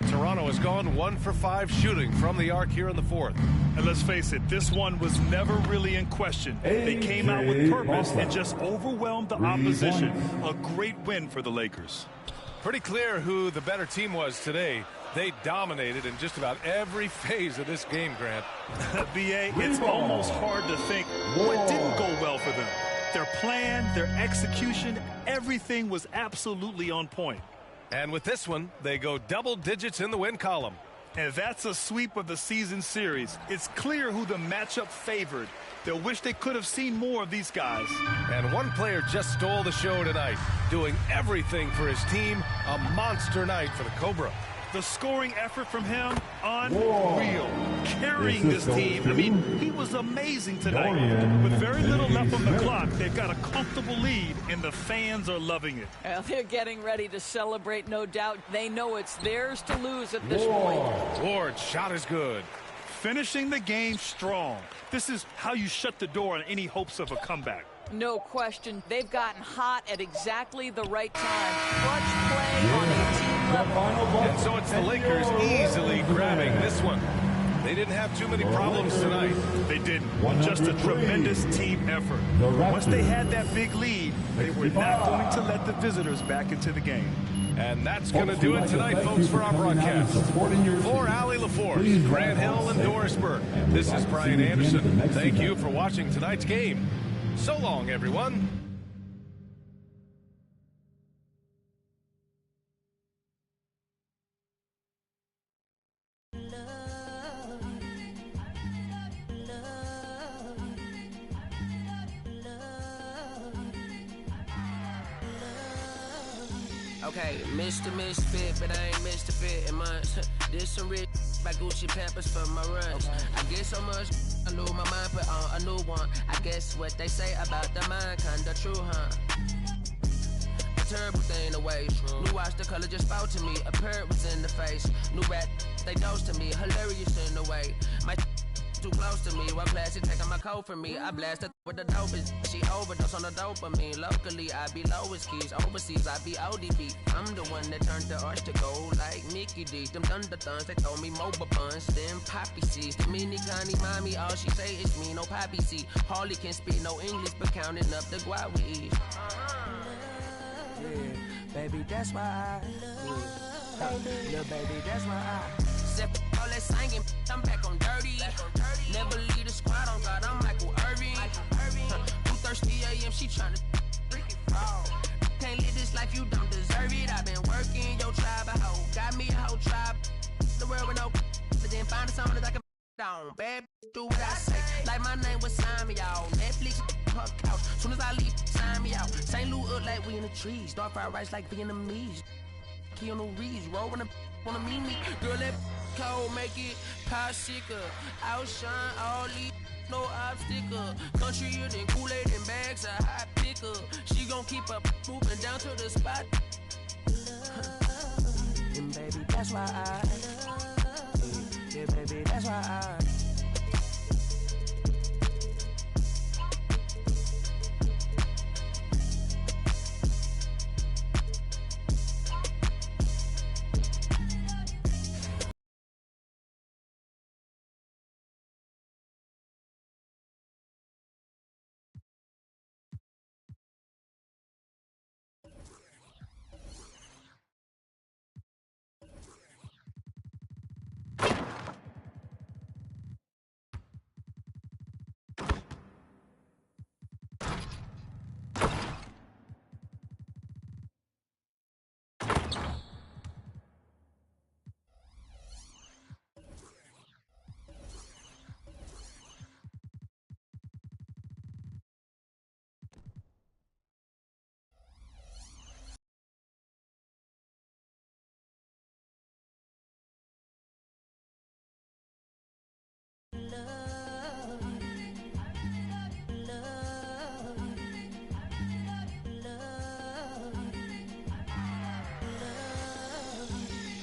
Toronto has gone 1 for 5 shooting from the arc here in the 4th. And let's face it, this one was never really in question. They came out with purpose and just overwhelmed the opposition. A great win for the Lakers. Pretty clear who the better team was today. They dominated in just about every phase of this game, Grant. B.A., it's almost hard to think what didn't go well for them. Their plan, their execution, everything was absolutely on point. And with this one, they go double digits in the win column. And that's a sweep of the season series. It's clear who the matchup favored. They'll wish they could have seen more of these guys. And one player just stole the show tonight, doing everything for his team. A monster night for the Cobra. The scoring effort from him, unreal. Carrying this team. I mean, he was amazing tonight. With very little left on the clock, they've got a comfortable lead, and the fans are loving it. Well, they're getting ready to celebrate, no doubt. They know it's theirs to lose at this point. Ward's shot is good. Finishing the game strong. This is how you shut the door on any hopes of a comeback. No question. They've gotten hot at exactly the right time. Clutch play on a team level. And so it's the Lakers easily grabbing this one. They didn't have too many problems tonight. They didn't. Just a tremendous team effort. Once they had that big lead, they were not going to let the visitors back into the game. And that's going to do it tonight, folks, for our broadcast. For Allie LaForce, Grant Hill, and Doris Burke, this is Brian Anderson. Thank you for watching tonight's game. So long, everyone. Okay, Mr. Misfit, but I ain't Mr. Fit in months. This some rich by Gucci Pampers for my runs. I get so much, I lose my mind, put on a new one. I guess what they say about the mind, kinda true, huh? A terrible thing to waste. New watch, the color just spoke to me. A parrot was in the face. New rat, they dose to me. Hilarious in the way. My too close to me, while classy taking my coat from me. I blast her with the dopest. She overdose on the dopamine. Locally, I be lowest keys. Overseas, I be ODB. I'm the one that turned the arch to gold like Mickey D. Them thunder thuns, they throw me mobile buns. Them poppy seeds. The mini Connie mommy, all she say is me, no poppy seed. Harley can speak no English, but counting up the guap with ease. Yeah, baby, that's why I love. Little baby, that's why I all that singing, I'm back on dirty. Never leave the squad on God, I'm Michael Irving. 2:30 a.m., she tryna fall. Can't live this life, you don't deserve it. I've been working your tribe, a hoe. Got me a whole tribe. The world with no, but then find a song that I can down. Bad do what I say. Like my name was sign me out. Netflix, her couch. Soon as I leave, sign me out. St. Louis up like we in the trees. Dark fried rice like Vietnamese. Keanu Reeves, rolling wanna meet me. Girl, that cold make it popsicle. Outshine all these, no obstacle. Countryer than Kool-Aid and bags of hot pickle. She gon' keep up moving down to the spot. And baby, that's why I yeah, baby, that's why I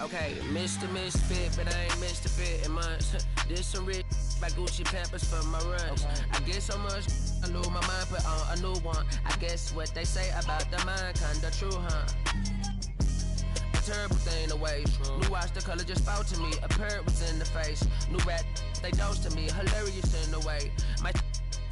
okay, Mr. Misfit, but I ain't Mr. Fit in months. This some rich by Gucci Pampers for my runs. I get so much, I lose my mind, put on a new one. I guess what they say about the mind, kinda true, huh? A terrible thing to waste. New watch, the color just spoke to me. A parrot was in the face. New rat, they dose to me. Hilarious in the way. My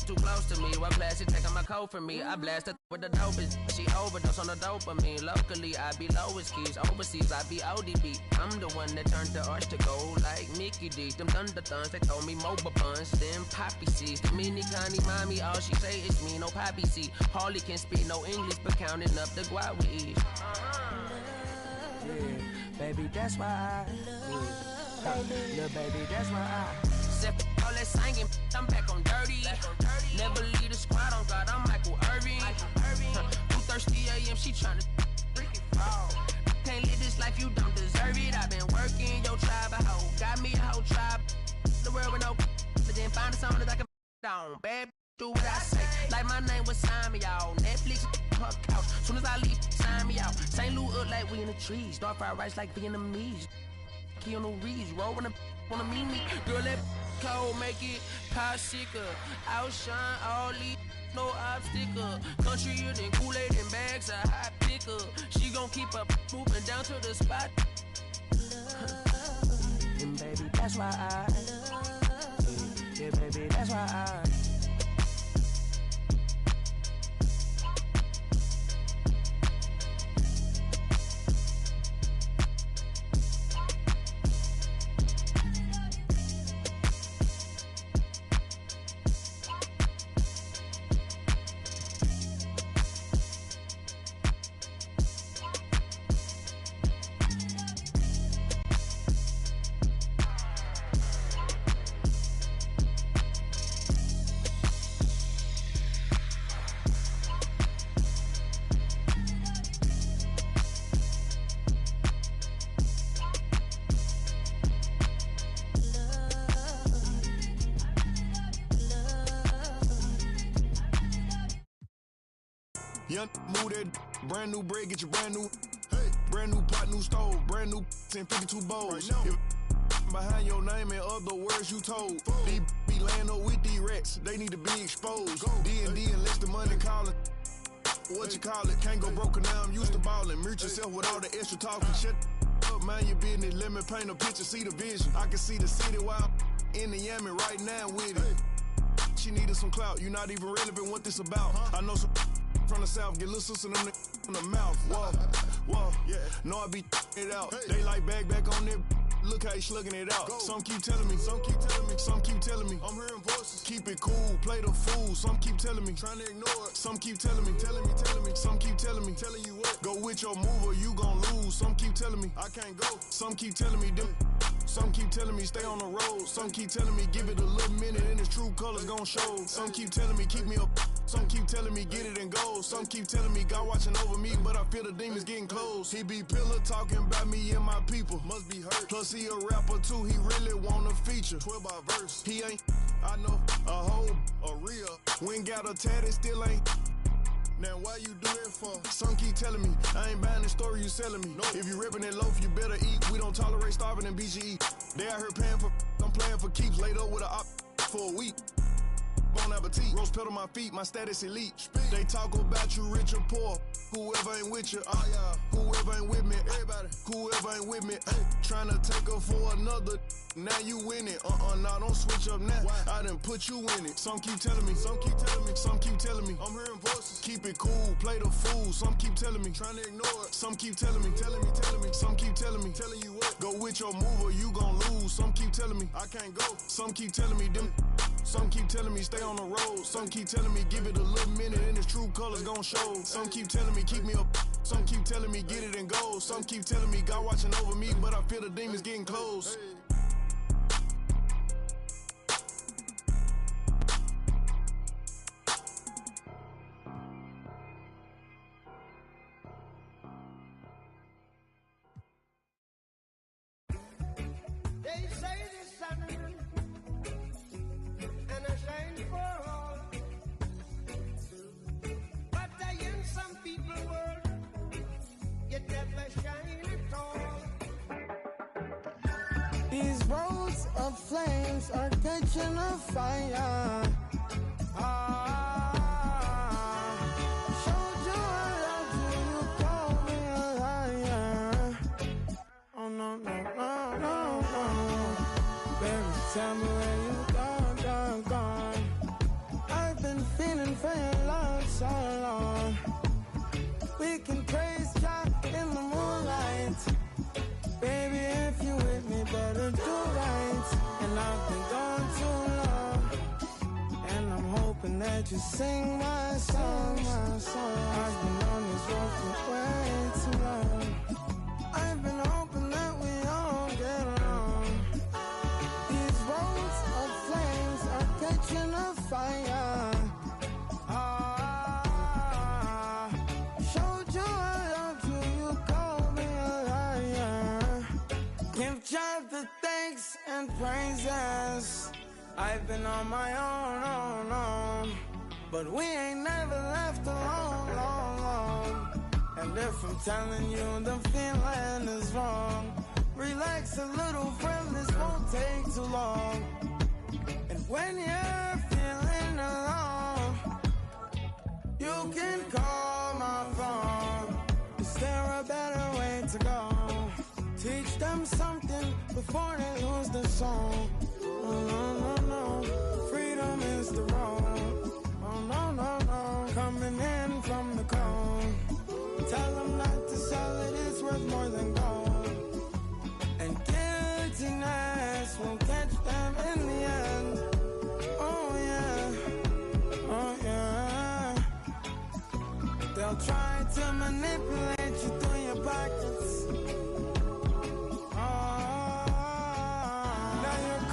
too close to me, while classy taking my coat from me. I blast her with the dopest. She overdose on the dopamine. Locally, I be lowest keys. Overseas, I be ODB. I'm the one that turned the arch to gold like Mickey D. Them thunder thuns, they throw me mobile buns. Them poppy seeds. The mini Connie mommy, all she say is me, no poppy seed. Harley can speak no English, but counting up the guap with ease. Yeah, baby, that's why I little baby, that's why I all that singing, I'm back on dirty. Never leave the squad on God, I'm Michael Irving. 2:30 a.m., she tryna fall. Can't live this life, you don't deserve it. I've been working your tribe, a hoe. Got me a whole tribe. The world with no, but then find a song that I can down. Bad do what I say. Like my name was sign me out. Netflix, her couch. Soon as I leave, sign me out. St. Louis up like we in the trees. Dark fried rice like Vietnamese. Keanu Reeves, rolling wanna meet me. Girl, that cold make it popsicle. Outshine all these, no obstacle. Countryer than Kool-Aid and bags of hot pickle. She gon' keep up moving down to the spot. And baby, that's why I yeah, baby, that's why I Young move that brand new bread, get your brand new. Hey, brand new pot, new stove, brand new 1052 bowls. Right behind your name, in other words you told. These be laying up with these rats, they need to be exposed. D&D unless the money calling. What you call it? Can't go broke now, I'm used to ballin'. Mute yourself with all the extra talking. Shut up, mind your business. Let me paint a picture, see the vision. I can see the city while I'm in the Yammy right now with it. She needed some clout, you not even relevant what this about. I know some from the south, get little sister them in the mouth. Whoa, yeah. Know I be it out. They like back on their. Look how he slugging it out. Some keep telling me, some keep telling me, some keep telling me. I'm hearing voices. Keep it cool, play the fool. Some keep telling me, trying to ignore it. Some keep telling me, telling me. Some keep telling me, telling you what. Go with your move or you gon' lose. Some keep telling me, I can't go. Some keep telling me, them. Some keep telling me, stay on the road. Some keep telling me, give it a little minute and its true colors gon' show. Some keep telling me, keep me up. Some keep telling me, get it and go. Some keep telling me, God watching over me, but I feel the demons getting close. He be pillar talking about me and my people. Must be hurt. Plus he a rapper too, he really want a feature. 12 by verse. He ain't, I know, a hoe, a real. When got a tat, it still ain't. Now why you do it for? Some keep telling me, I ain't buying the story you selling me. Nope. If you ripping that loaf, you better eat. We don't tolerate starving in BGE. They out here paying for, I'm playing for keeps. Laid up with a op for a week. Bon appetit, rose pedal my feet, my status elite. They talk about you rich or poor. Whoever ain't with you, whoever ain't with me, everybody, whoever ain't with me, trying to take her for another. Now you winning, nah, don't switch up now. I done put you in it. Some keep telling me, some keep telling me, some keep telling me. I'm hearing voices. Keep it cool, play the fool. Some keep telling me, trying to ignore it. Some keep telling me, telling me. Some keep telling me, telling you what. Go with your move or you gon' lose. Some keep telling me, I can't go. Some keep telling me, them. Some keep telling me, stay on the road. Some keep telling me, give it a little minute and its true colors gon' show. Some keep telling me, keep me up. Some keep telling me, get it and go. Some keep telling me, God watching over me, but I feel the demons getting close. They say the sun and a shine for all, but in some people world, you never shine at all. These roads of flames are catching a fire. Showed you I love you, you called me a liar. Oh no, no, no, no, no. Baby, tell me where you gone. I've been feeling for your love so long. We can praise God in the moonlight. Baby, if you with me, better do right. And I've been gone too long, and I'm hoping that you sing my song. I've been on this road for way too long. I've been hoping that we all get along. These roads of flames are catching a fire. Showed you I loved you, you called me a liar. Give God the thanks and praises. I've been on my own, but we ain't never left alone, long. And if I'm telling you the feeling is wrong, relax a little, friend, this won't take too long. And when you're feeling alone, you can call my phone. Is there a better way to go? Teach them something before they lose the song. Oh no, no, no, freedom is the road. Oh no, no, no, coming in from the cold. Tell them not to sell it, it's worth more than gold. And guiltiness will catch them in the end. Oh yeah, oh yeah. They'll try to manipulate you through your pockets. Oh, now you're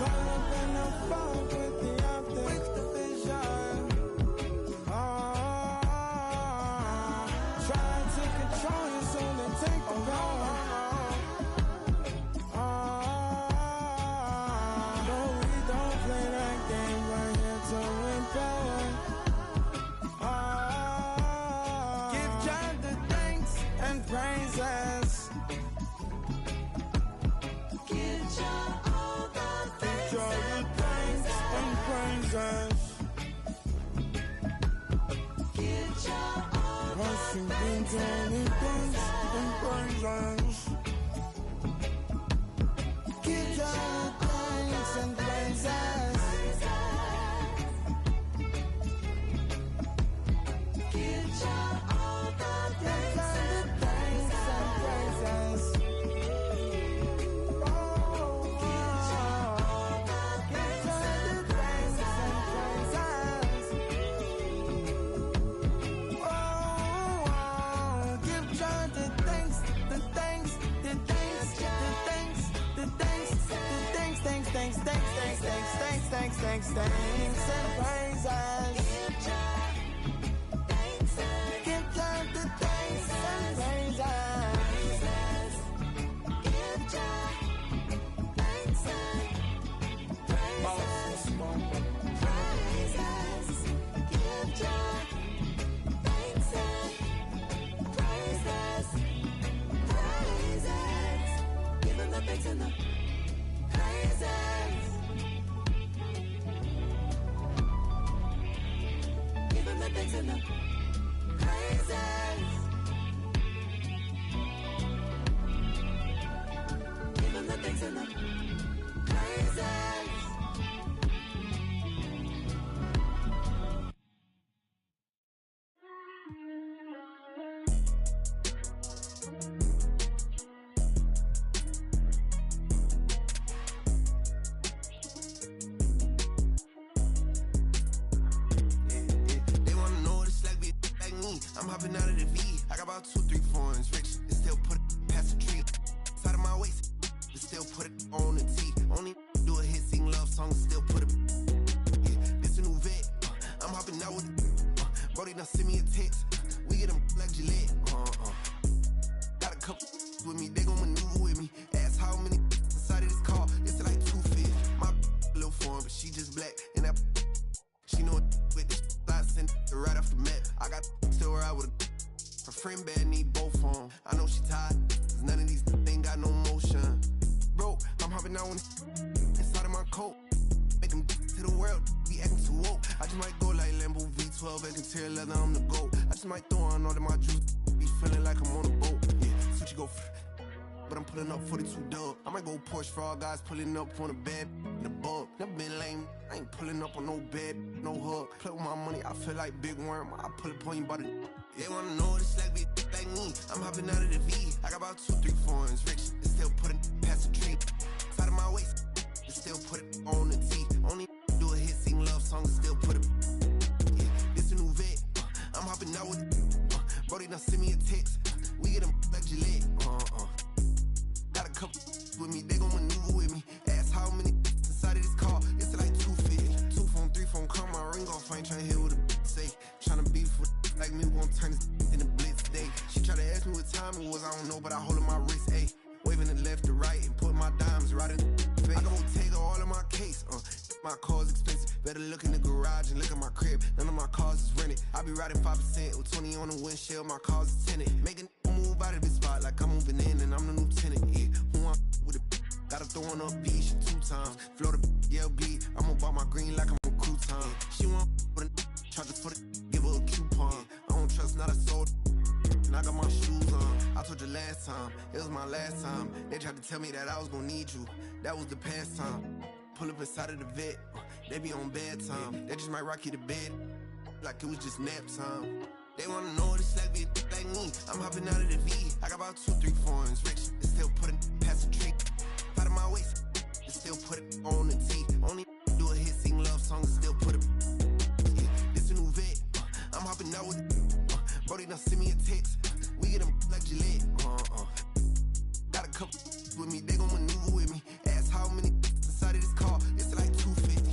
thanks and praises. Give God the thanks and praises. Give God thanks and praises. Praises. Give God thanks and praises. Praises. Give him the thanks and the praises. Give him the thanks and the praises. Give him the thanks and the praises. They wanna know what it's like, be like me. I'm hopping out of the V. I got about 2, 3 foreigns rich. They still put it past the tree. Side of my waist. They still put it on the T. Only do a hit, sing love songs, still put it. Yeah, this a new vet. I'm hopping out with it. Brody done send me a text. We get them like Gillette. Got a couple with me, they gon' maneuver with me. Ask how many inside of this car. It's like 2 fish. My little foreign, but she just black. And that she know it with this. I sent her right off the map. I got still ride with her friend bad, need both of them. I know she tired, cause none of these ain't got no motion. Bro, I'm hopping out inside of my coat. Make them to the world, be acting too woke. I just might go like Lambo V12, exterior leather, I'm the GOAT. I just might throw on all of my juice, be feeling like I'm on a boat. Yeah, Suchi go but I'm pulling up 42 dub. I might go Porsche for all guys pulling up on a bed in the bug. Never been lame, I ain't pulling up on no bed, no hug. Play with my money, I feel like Big Worm. I pull up on you by the. They wanna know what it's like, be like me. I'm hopping out of the V. I got about 2, 3 foreigns rich. They still put it past the tree. Side of my waist. They still put it on the T. Only do a hit, sing love songs, still put it. Yeah, this a new vet. I'm hopping out with it. Brody done send me a text. We get them like Gillette. Got a couple with me, they gon' maneuver with me. Ask how many inside of this car. It's like 2 fish. 2 phone, 3 phone, come my ring off. I ain't tryna hit with a say. Tryna beef with like me, won't turn this in the blitz day. She tryna ask me what time it was, I don't know, but I hold in my wrist, ayy. Waving it left to right and put my diamonds right in the face. I gon' take all of my case, my car's expensive. Better look in the garage and look at my crib. None of my cars is rented. I be riding 5% with 20 on the windshield. My car's is tinted. Making move out of this spot like I'm moving in and I'm the new tenant. Yeah, who I'm with it. Gotta throw on up B shit 2 times. Float a LB. I'ma buy my green like I'm a crouton. She want with a charge for the give her a coupon. I don't trust not a soul. And I got my shoes on. I told you last time, it was my last time. They tried to tell me that I was gonna need you. That was the past time. Pull up inside of the vet, they be on bedtime. They just might rock you to bed, like it was just nap time. They wanna know what it's like, be like me. I'm hopping out of the V. I got about 2, 3 foreigns rich. They still put it past the tree. Out of my waist, they still put it on the T. Only do a hit, sing love songs, still put it. Yeah, this a new vet. I'm hopping out with it. Brody done send me a text. We get them like Gillette. Got a couple with me, they gon' maneuver with me. Ask how many inside of this car. It's like 250.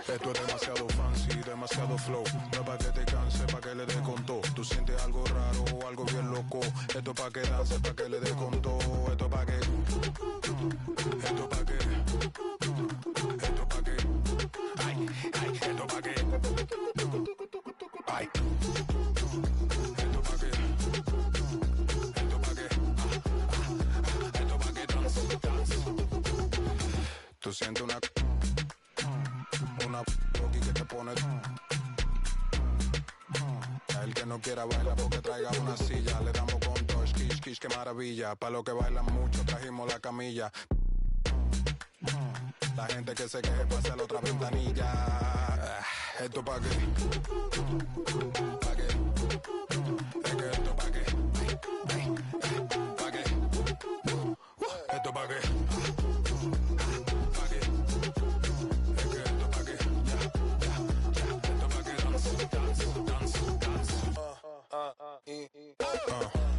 Esto es demasiado fancy, demasiado flow. No es pa' que te canse, pa' que le dé con todo. Tú sientes algo raro o algo bien loco. Esto es pa' que dance, pa' que le dé con todo. Esto es pa' que. Esto es pa' que. Esto es pa' que. Ay, ay, esto es pa' que. Ay. Esto es pa' que. Esto es pa' que. Esto es pa' que dance, dance. Tú sientes una boqui que te pone. A el que no quiera bailar porque traiga una silla. Le damos con todo, skish, skish, qué maravilla. Pa' los que bailan mucho trajimos la camilla. La gente que se queje pase a la otra ventanilla. Esto pa' qué. Pa' qué. Es que esto pa' qué. Pa' qué. Esto pa' qué. Pa' qué. Es que esto pa' qué. Esto pa' qué.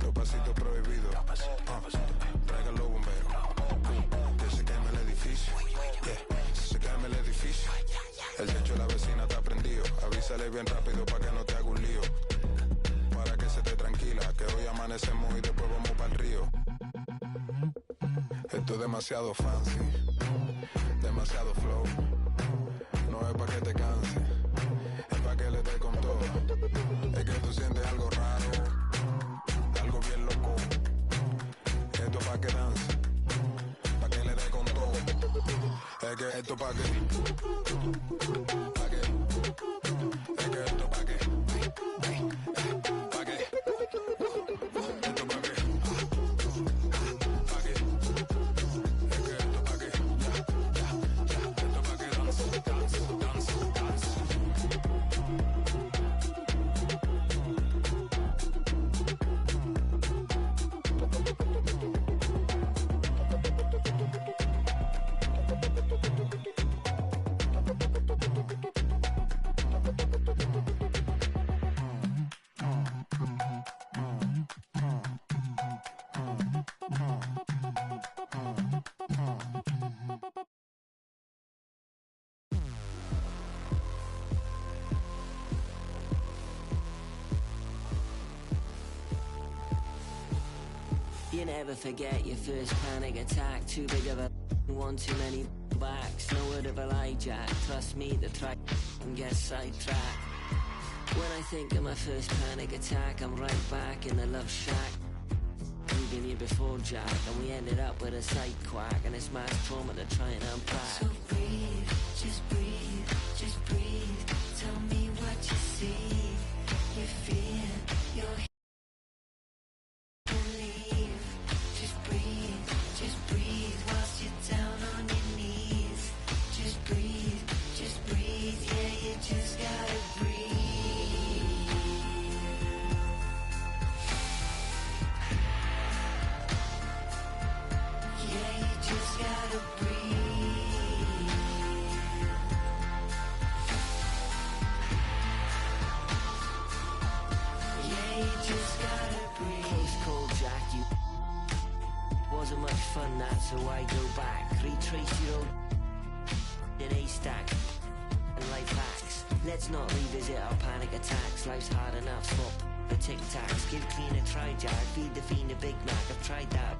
Los pasitos prohibidos. Traigan los bomberos. Que se queme el edificio. Se queme el edificio. El techo de la vecina está prendido. Avísale bien rápido para que no te haga un lío. Para que se te tranquila, que hoy amanecemos y después vamos para el río. Esto es demasiado fancy, demasiado flow. No es para que te canse, es para que le dé con todo. Es que tú sientes algo raro, algo bien loco. Esto es para que dance, para que le dé con todo. Es que esto pa' qué. Pa' qué. Es que esto pa' qué. Pa' qué. Esto pa' qué. Pa' qué. Es que esto pa' qué. Esto pa' qué. Dance. You never forget your first panic attack. Too big of a one, too many backs. No word of a lie, Jack. Trust me, the track and get sidetracked. When I think of my first panic attack, I'm right back in the love shack. We've been here before, Jack, and we ended up with a side quack, and it's mass trauma to try and unpack. So breathe, just breathe, just breathe. Tell me what you see, you feel, you're wasn't much fun that, so I go back. Retrace your old in a stack and life hacks. Let's not revisit our panic attacks. Life's hard enough, swap the tic-tacs. Give clean a try, Jack. Feed the fiend a Big Mac. I've tried that,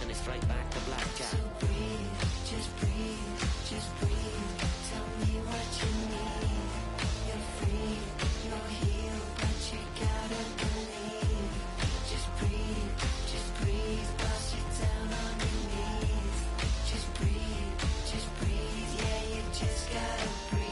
and it's right back to blackjack. So breathe, just breathe, just breathe. Tell me what you need. You're free, you're healed, but you gotta believe. Just breathe, just breathe. Bust you down on your knees. Just breathe, yeah, you just gotta breathe.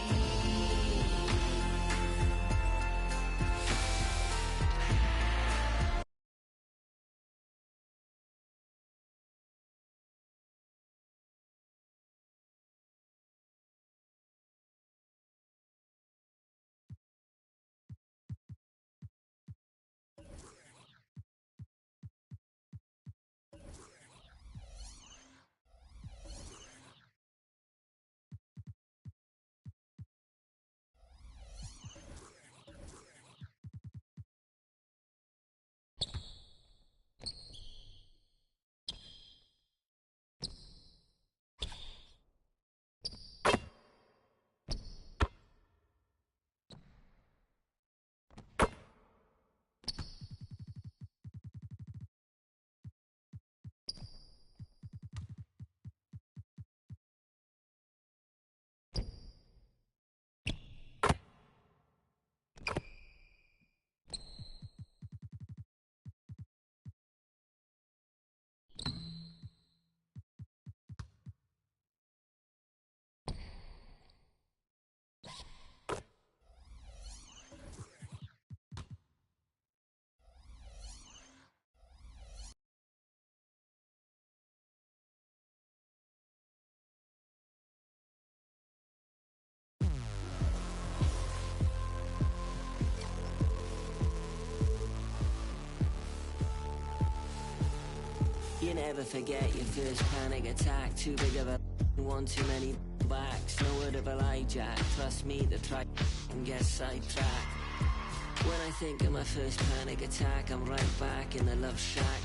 You never forget your first panic attack. Too big of a one too many backs. No word of a lie, Jack. Trust me, the try and get sidetracked. When I think of my first panic attack, I'm right back in the love shack.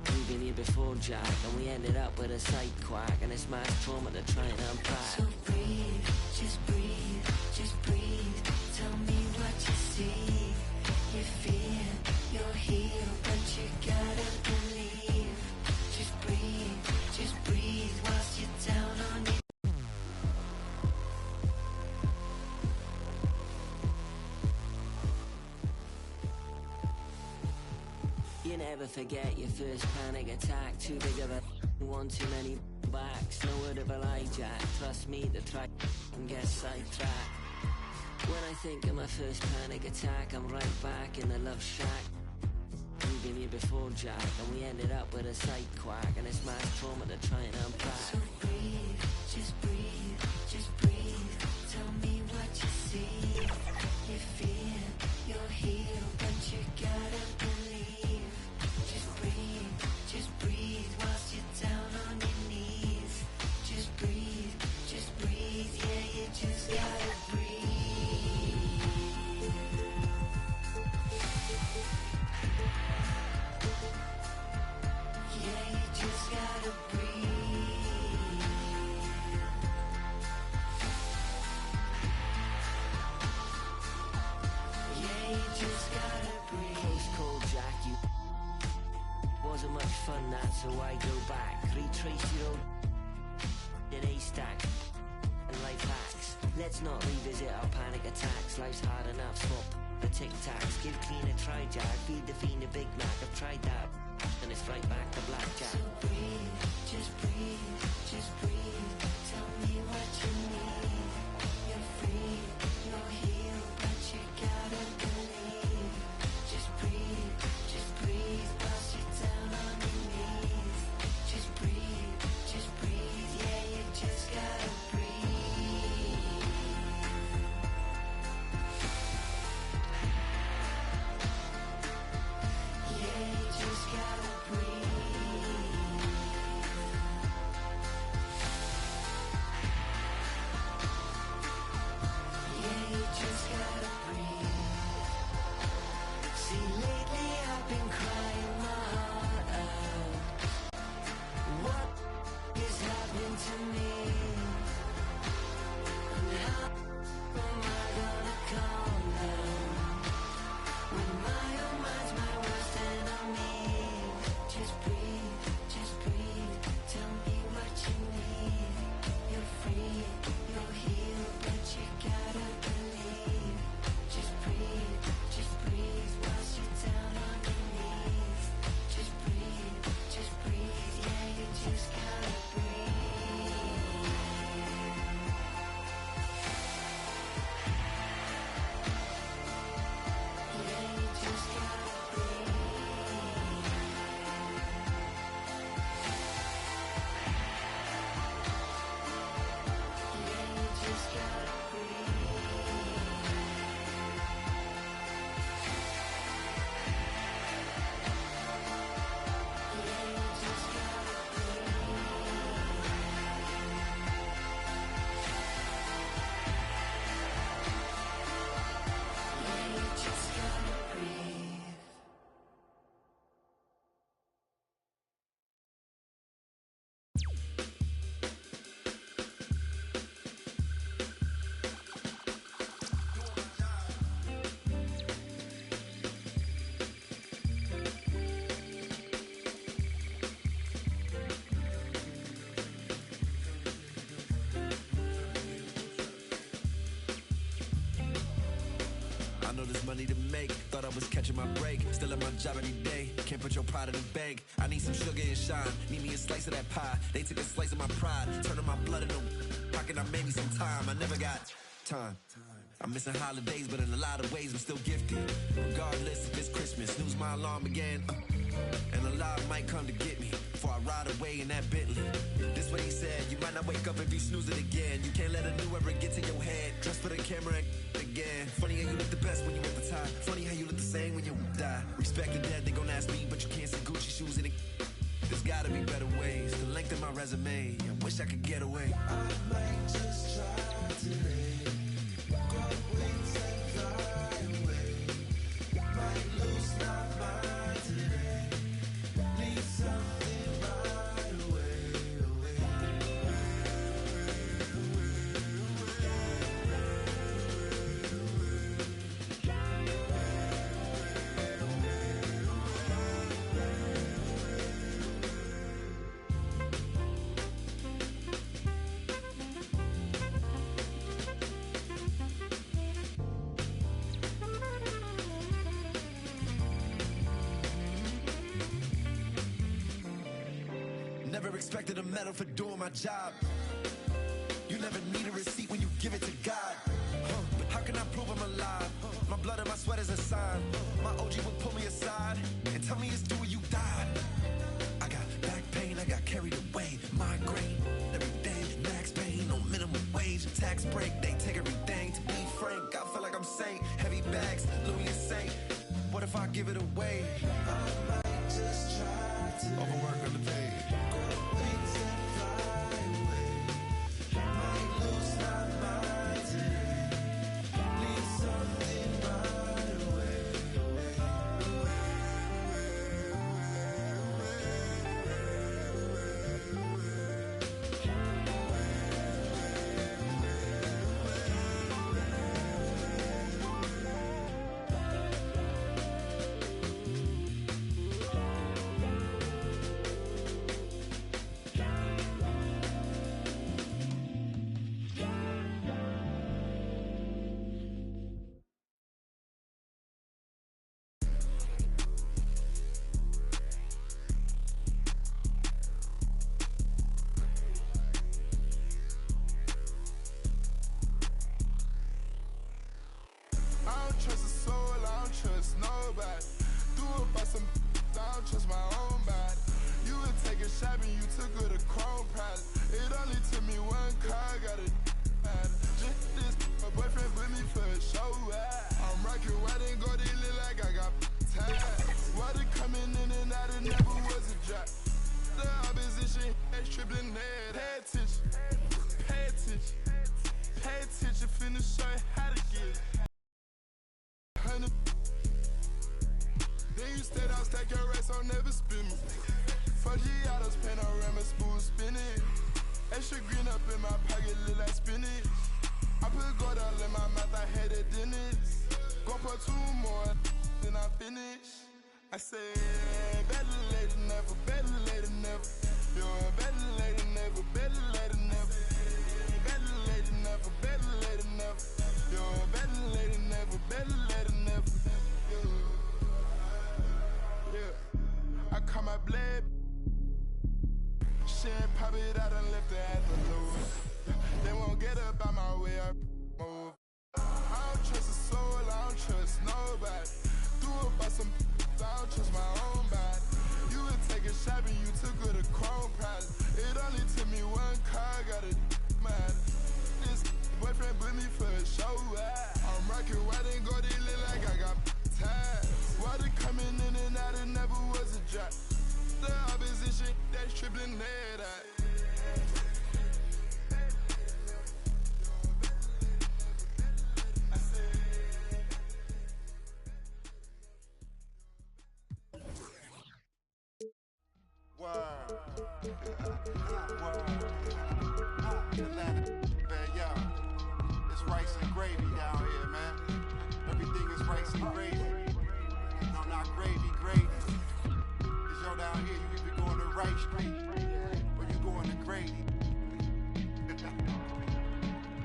We've been here before, Jack, and we ended up with a side quack, and it's mass trauma to try and unpack. So breathe, just breathe, just breathe. Tell me what you see. You feel you're here, but you gotta believe. Just breathe whilst you're down on your... You never forget your first panic attack. Too big of a one too many backs. No word of a lie, Jack. Trust me, the try and get sidetracked. When I think of my first panic attack, I'm right back in the love shack. We've been here before, Jack, and we ended up with a side quack, and it's mass trauma to try and unpack. So breathe, just breathe, just breathe. Tell me what you see. You feel you're here, but you gotta believe. Just breathe whilst you're down on your knees. Just breathe, yeah, you just gotta breathe. Yeah, you just gotta breathe. Yeah, you just gotta breathe. Close call, Jack, you wasn't much fun, that, so I go back. Retrace your old in a stack and life hacks. Let's not revisit our panic attacks. Life's hard enough, swap the tic-tacs. Give clean a try, Jack. Feed the fiend a Big Mac. I've tried that, and it's right back to blackjack. So breathe, just breathe, just breathe. Tell me what you need. You're free, you're here, but you gotta believe. Just breathe, whilst you're down on your knees. Just breathe, yeah, you just gotta breathe. Yeah, you just gotta breathe. Yeah, you just gotta breathe. See, lately I've been crying my heart out. What is happening to me? And how am I gonna calm down when my own mind's my worst enemy? Just breathe, tell me what you need. You're free, you're here, but you gotta believe. Just breathe whilst you're down on your knees. Just breathe, yeah, you just gotta breathe. Yeah, you just gotta breathe. Yeah, you just gotta breathe. Yeah, you just gotta breathe. Yeah, you just gotta breathe. I know there's money to make. Thought I was catching my break. Still at my job every day. Can't put your pride in the bank. I need some sugar and shine. Need me a slice of that pie. They took a slice of my pride. Turning my blood into pocket. I made me some time. I never got time. I'm missing holidays, but in a lot of ways I'm still gifted. Regardless if it's Christmas, snooze my alarm again. And a lot might come to get me before I ride away in that Bentley. This what he said, you might not wake up if you snooze it again. You can't let a new ever get to your head. Dress for the camera and again. Funny how you look the best when you at the top. Funny how you look the same when you die. Respect the dead, they gon' ask me, but you can't see Gucci shoes in it. This guy gotta be better ways to lengthen my resume. I wish I could get away. I might just try today. Grow wings and fly away. Might lose my mind today. Need something right away, away. Never expected a medal for doing my job. You never need a receipt when you give it to God. But how can I prove I'm alive? My blood and my sweat is a sign. My OG would pull me aside and tell me it's due you died. I got back pain, I got carried away. Migraine, every day, max pain, no minimum wage. Tax break, they take everything. To be frank, I feel like I'm saint. Heavy bags, Louis and Saint. What if I give it away? I might just try to overwork underpaid. Trust a soul, I don't trust nobody. Do it by some, I don't trust my own body. You would take a shot and you took her to Chrome Palace. It only took me one car, got a matter. Just this, my boyfriend put me for a show. I'm rocking white and gold, it look like I got tags. Water coming in and out, it never was a drop. The opposition, they tripling head. Pay attention, pay attention, pay attention, finna show you how to get it. Then you stay down, stack your rest, I'll never spin me. Fuck Giotto's panorama, smooth spinning. Extra green up in my pocket, look like spinach. I put gold all in my mouth, I had a dentist. Go put 2 more, then I finish. I said, better later, never, better later, never. You're better later, never, better later, never. Better later, never, better later, never. You're better later, never, better later, never. Yeah, I caught my blade. She ain't pop it out and left her at the loose. They won't get up out my way, I move. I don't trust a soul, I don't trust nobody. Do it by some, I don't trust my own body. You would take a shot and you took her to Chrome Palace. It only took me one car, got a matter. This boyfriend put me for a show. I'm rocking white and gold, it look like I got tags. Water coming in and out, it never was a drop. The opposition, that's tripling head out. It's rice and gravy down here, man. Everything is rice and gravy. No, not gravy, gravy. Cause yo down here, you either going to Rice Street or you going to Grady.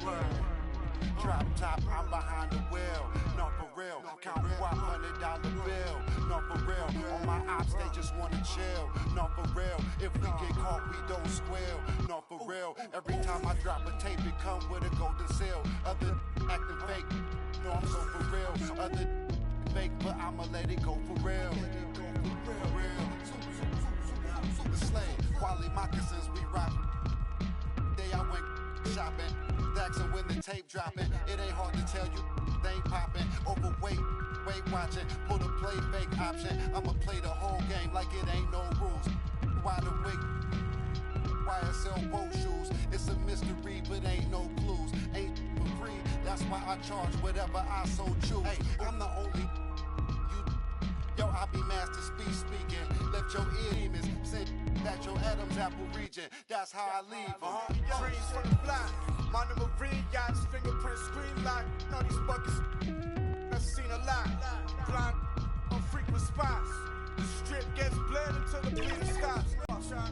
Word. Drop top, I'm behind the wheel. No, for real. Count $100 bill. No, for real. On my ops, they just wanna chill. No, for real. If we get caught, we don't squeal. No, for real. Every time I drop a tape, it come with a golden seal. Other acting fake. No, I'm so for real. Other fake, but I'ma let it go for real. For real. Super slave. Quality moccasins, we rock. Day I went shopping. Stacks and when the tape dropping, it ain't hard to tell you they ain't popping. Overweight, weight watching, pull the play fake option. I'ma play the whole game like it ain't no rules. wide awake. YSL boat shoes. It's a mystery, but ain't no clues. Ain't free. That's why I charge whatever I so choose. Hey, I'm the only you. Yo, I be master speaking. Left your ear demons. Said that your Adam's apple region. That's how I leave. Dreams from the block. My Marine yachts, fingerprint screen lock. Know these buckets. I've seen a lot. Blind on frequent spots. The strip gets bled until the bleeding stops.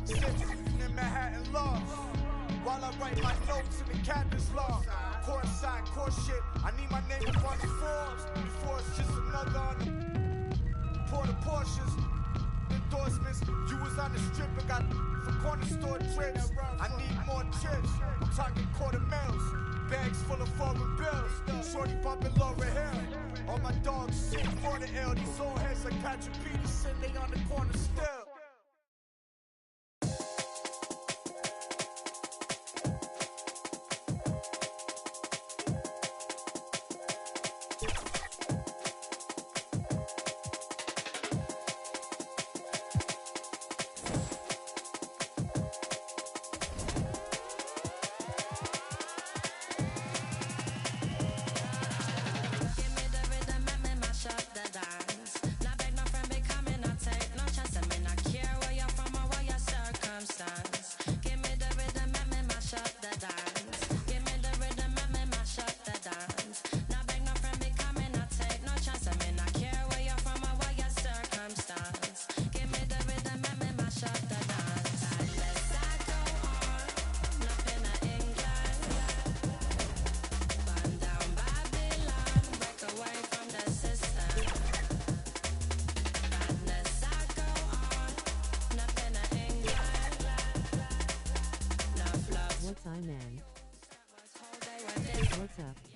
Sitting in Manhattan lost. While I write my notes in the captain's log. Court side, court shit. I need my name up on the Forbes. Before it's just another on the Porta Porsches. Endorsements. You was on the strip and got for corner store trips. I need more trips. I'm talking quarter mils. Bags full of foreign bills. Shorty bumping Laura Hill. All my dogs sick for the ill. These old heads like Patrick Peterson. They on the corner still. What's up?